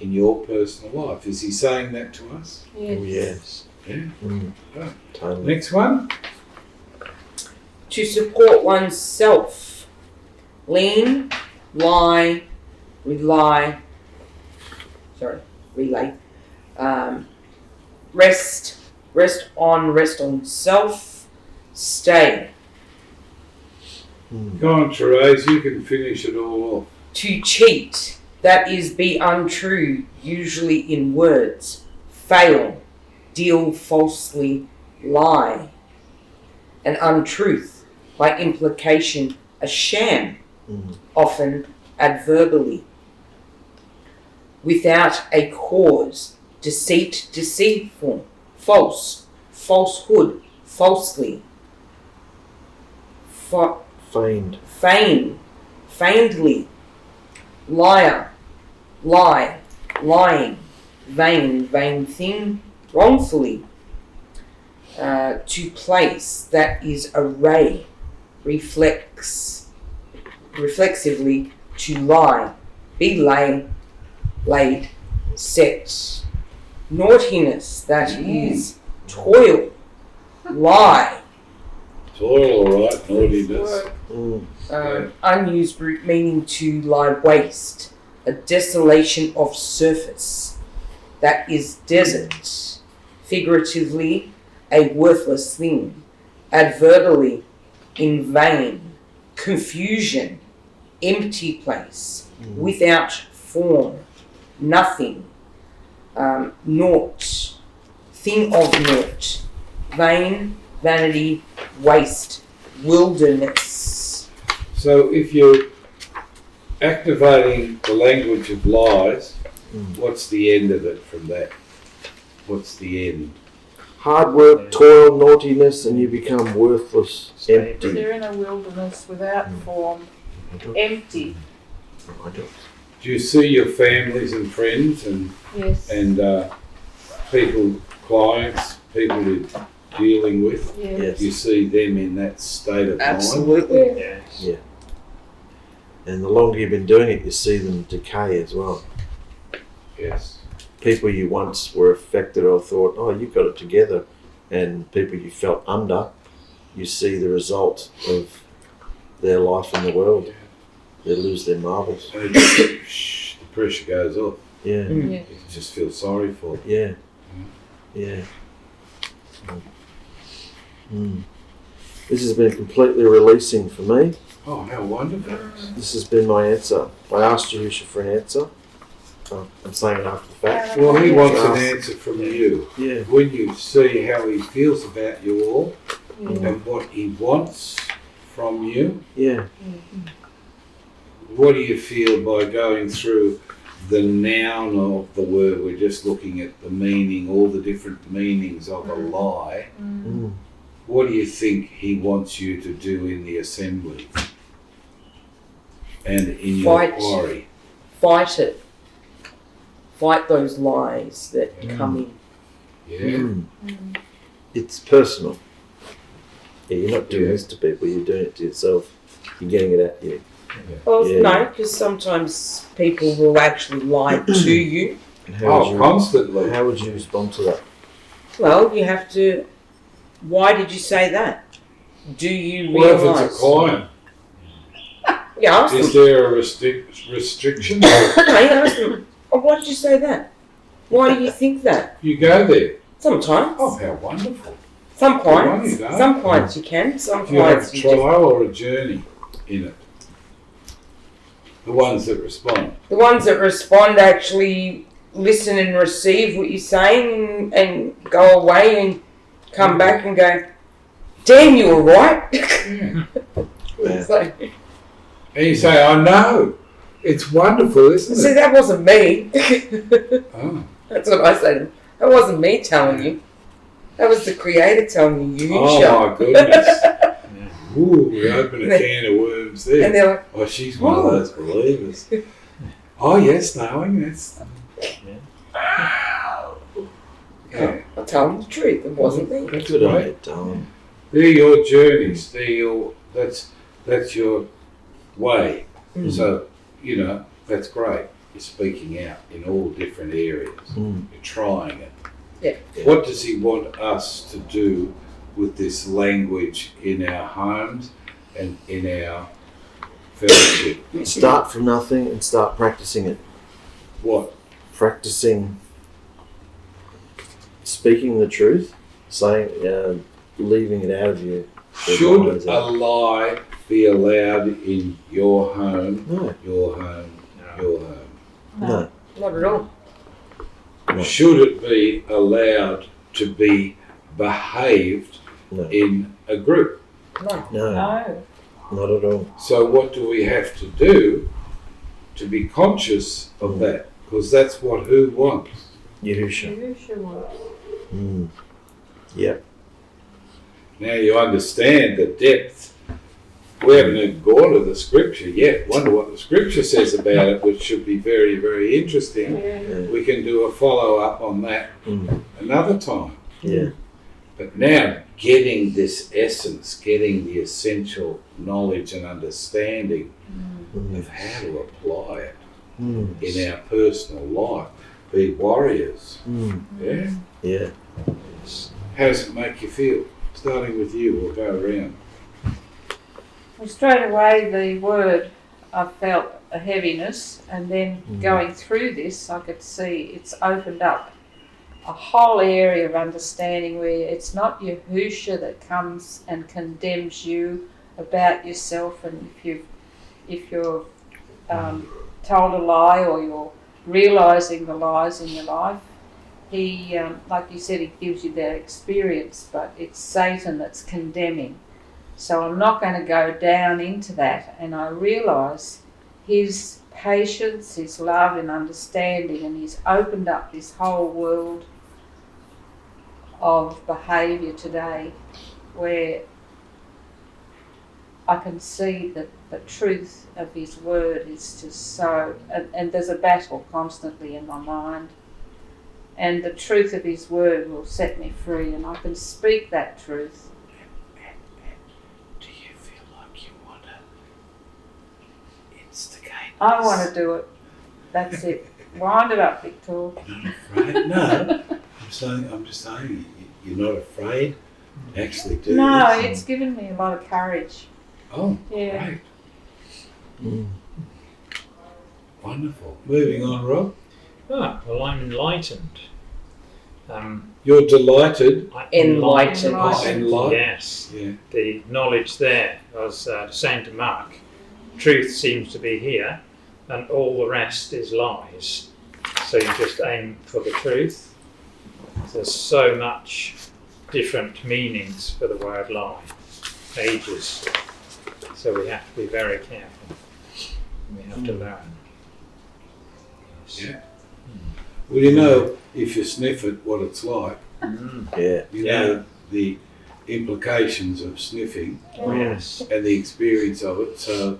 in your personal life. Is he saying that to us? Yes. Oh, yes. Yeah. Right. Totally. Next one. To support oneself. Lean, lie, relay. Rest on self, stay. Go on, Therese, you can finish it all off. To cheat, that is be untrue, usually in words, fail, deal falsely, lie. An untruth, by implication, a sham, often adverbally. Without a cause, deceit, deceitful, false, falsehood, falsely. Feigned. Feignedly. Liar, lie, lying. Vain, vain thing, wrongfully. To place, that is array, reflexively, to lie, be laid, set. Naughtiness, that is toil, lie. Toil, all right, naughtiness. Unused root meaning to lie waste, a desolation of surface, that is desert. Figuratively, a worthless thing. Adverbally, in vain. Confusion, empty place, without form, nothing. Naught, thing of naught. Vain, vanity, waste, wilderness. So if you're activating the language of lies, what's the end of it from that? What's the end? Hard work, toil, naughtiness, and you become worthless, empty. They're in a wilderness without form, empty. Do you see your families and friends and Yes. people, clients, people you're dealing with? Yes. Do you see them in that state of mind? Absolutely. Yes. Yeah. And the longer you've been doing it, you see them decay as well. Yes. People you once were affected or thought, oh, you've got it together, and people you felt under, you see the result of their life in the world. They lose their marbles. And the pressure goes off. Yeah. You just feel sorry for them. Yeah. Yeah. This has been completely releasing for me. Oh, how wonderful. This has been my answer. I asked Yahusha for an answer. I'm saying it after the fact. Well, he wants an answer from you. Yeah. When you see how he feels about you all and what he wants from you, Yeah. what do you feel by going through the noun of the word? We're just looking at the meaning, all the different meanings of a lie. What do you think he wants you to do in the assembly and in your quarry? Fight it. Fight those lies that come in. Yeah. It's personal. Yeah, you're not doing this to people, you're doing it to yourself. You're getting it at you. Well, no, because sometimes people will actually lie to you. And how Constantly. How would you respond to that? Well, you have to. Why did you say that? Do you What realise? if it's a client? Yeah, I asked Is them. there a restriction? No, I asked them. Oh, why did you say that? Why do you think that? You go there. Sometimes. Oh, how wonderful. Some clients. you don't. Some clients you can. Some Do you have clients a you just. trial or a journey in it? The ones that respond. The ones that respond actually listen and receive what you're saying and go away and come back and go, damn, you were right. Yeah. It's like, And you say, I know. It's wonderful, isn't see, it? that wasn't me. Oh. That's what I say to them. That wasn't me telling you. That was the Creator telling you. Oh my goodness. Ooh, we open a can of worms there. And they're like, Oh, she's one of those believers. Oh yes, knowing that's. Yeah. I tell them the truth. It wasn't me. That's Good on right. you, darling. They're your journeys. They're your. That's your way. So that's great. You're speaking out in all different areas. You're trying it. Yeah. What does he want us to do with this language in our homes and in our fellowship? Start from nothing and start practicing it. What? Practicing speaking the truth, saying, leaving it out of you. Should a lie be allowed in your home? No. Your home. Your home. No. Not at all. No. Should it be allowed to be behaved No. in a group? No. No. No. Not at all. So what do we have to do to be conscious of that? Because that's what who wants. Yahusha. Yahusha was. Yep. Now you understand the depth. We haven't even gone to the scripture yet. Wonder what the scripture says about it, which should be very, very interesting. Yeah. We can do a follow-up on that another time. Yeah. But now, getting this essence, getting the essential knowledge and understanding of how to apply it in our personal life, be warriors. Yeah? Yeah. How does it make you feel? Starting with you, we'll go around. Well, straight away, the word, I felt a heaviness, and then going through this, I could see it's opened up a whole area of understanding where it's not Yahusha that comes and condemns you about yourself, and if you're told a lie or you're realising the lies in your life, he, like you said, he gives you that experience, but it's Satan that's condemning. So I'm not going to go down into that, and I realise his patience, his love and understanding, and he's opened up this whole world of behaviour today where I can see that the truth of his word is just so, and there's a battle constantly in my mind, and the truth of his word will set me free, and I can speak that truth. Do you feel like you want to instigate? I want to do it. That's it. Wind it up, Victor. Not afraid? No. I'm just saying, you're not afraid to actually do No, this? it's given me a lot of courage. Oh, Yeah. great. Wonderful. Moving on, Rob. Well, I'm enlightened. You're delighted. Enlightened. Oh, enlightened. Yes. Yeah. The knowledge there, I was saying to Mark, truth seems to be here and all the rest is lies. So you just aim for the truth. There's so much different meanings for the word lie, ages. So we have to be very careful. We have to learn. Yes. Yeah. Well, you know, if you sniff it, what it's like. Yeah. You know the implications of sniffing Yes. and the experience of it. So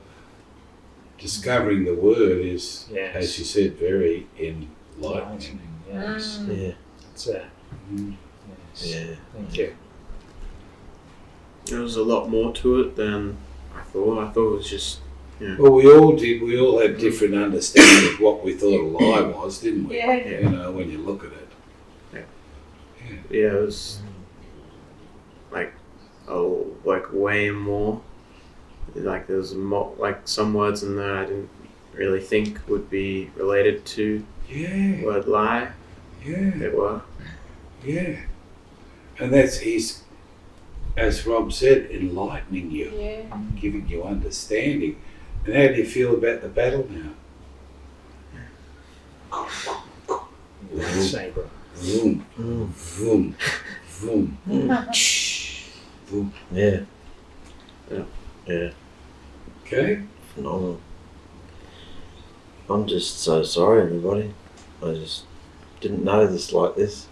discovering the word is, Yes. as you said, very enlightening. Yes. Yeah. That's it. Mm. Yes. Yeah. Thank you. There was a lot more to it than I thought. I thought it was just Well, we all did. We all had different understanding of what we thought a lie was, didn't we? Yeah. You know, when you look at it. it was like way more. Like there was like some words in there I didn't really think would be related to Yeah. word lie. Yeah. They were. Yeah. And that's his, as Rob said, enlightening you, Yeah. giving you understanding. And how do you feel about the battle now? Lightsaber. Vroom, vroom, vroom, vroom. Yeah. Yeah. Yeah. Okay? Phenomenal. I'm just so sorry, everybody. I just didn't know this like this.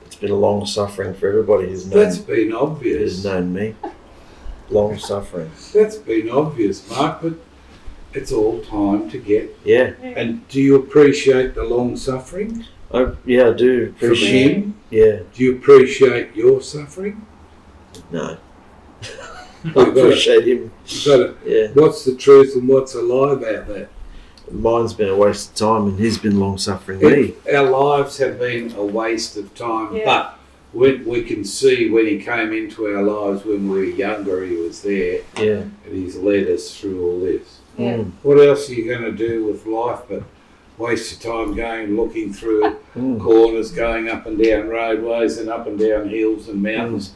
It's been a long suffering for everybody who's That's known, been who's obvious. known me. Long suffering. That's been obvious, Mark, but it's all time to get. Yeah. And do you appreciate the long suffering I do from appreciate. him? Yeah. Do you appreciate your suffering? No. I You've got to, appreciate him. you've got to, Yeah. what's the truth and what's a lie about that? Mine's been a waste of time, and he's been long suffering me. Our lives have been a waste of time, Yeah. but when we can see when he came into our lives when we were younger, he was there, Yeah. and he's led us through all this. Yeah. Mm. What else are you going to do with life but waste your time going looking through Mm. corners, going up and down roadways and up and down hills and mountains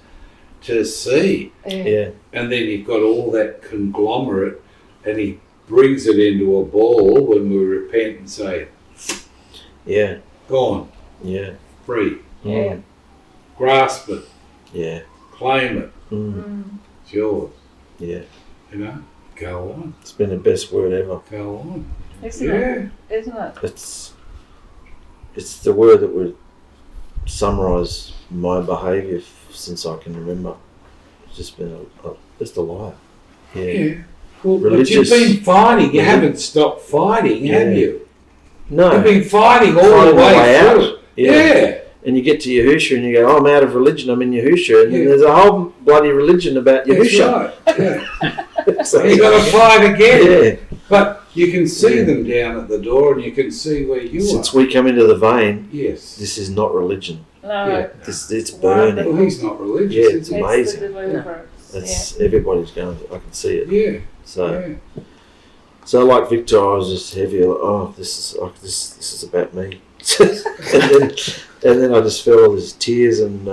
to see? Yeah. And then you've got all that conglomerate, and he brings it into a ball when we repent and say, Yeah. gone, Yeah. free, Yeah. grasp it, Yeah. claim it, Mm. it's yours. Yeah. You know, go on, It's been the best word ever. go on. Isn't Yeah. it? Isn't it? It's the word that would summarise my behaviour since I can remember. It's just been just a lie. Yeah. Yeah. Well, Religious- but you've been fighting. You haven't stopped fighting, have Yeah. you? No. You've been fighting all Fighting the way out. through. Yeah. Yeah. And you get to Yahusha and you go, oh, I'm out of religion, I'm in Yahusha. And then Yeah. there's a whole bloody religion about That's Yahusha. right. Yeah. So, You've got to fight again. yeah. But you can see Yeah. them down at the door, and you can see where you Since are. we come into the vein, Yes. this is not religion. No. Yeah. It's burning. Well, he's not religious. Yeah, is it's he? amazing. It's the deliverance. That's everybody's going. I can see it. Yeah. So, Yeah. so like Victor, I was just heavy. Like, oh, this is about me. and then I just felt all these tears and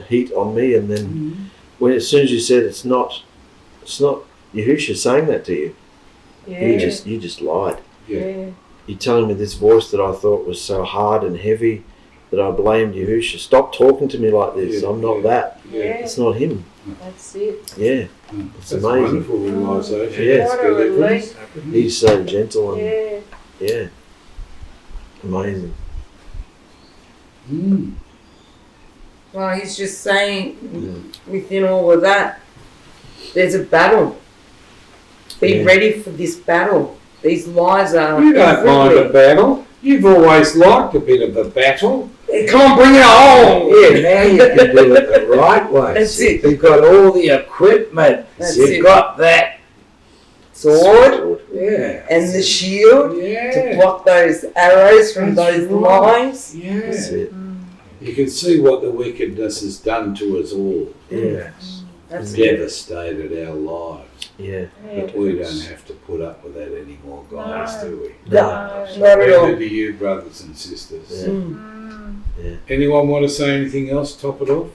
heat on me. And then as soon as you said it's not Yahusha saying that to you, Yeah. you just lied. Yeah. You're telling me this voice that I thought was so hard and heavy that I blamed Yahusha. Stop talking to me like this. Yeah, I'm not yeah. that. Yeah. It's not him. That's it. Yeah, It's amazing. wonderful realisation. Yeah. It's What a deliverance. relief. he's so gentle and Yeah. yeah, amazing. Mm. Well, he's just saying within all of that, there's a battle. Be Yeah. ready for this battle. These lies are You don't mind a everywhere. battle. You've always liked a bit of a battle. Come on, bring it on! Yeah, now you can do it the right way. That's it. You've got all the equipment. That's You've it. got that. Sword Yeah. and the shield to Yeah. block those arrows from That's those right. lies. That's Yeah. it. You can see what the wickedness has done to us all. Yeah, That's it. Devastated our lives. yeah. But we don't have to put up with that anymore, guys, do we? No, not at all. Neither do you, brothers and sisters. Yeah. Mm. Anyone want to say anything else? Top it off.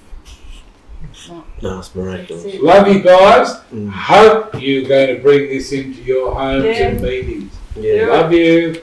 No, it's miraculous. That's it. Love you guys. Mm. Hope you're going to bring this into your homes Yeah. and meetings. Yeah. Love you.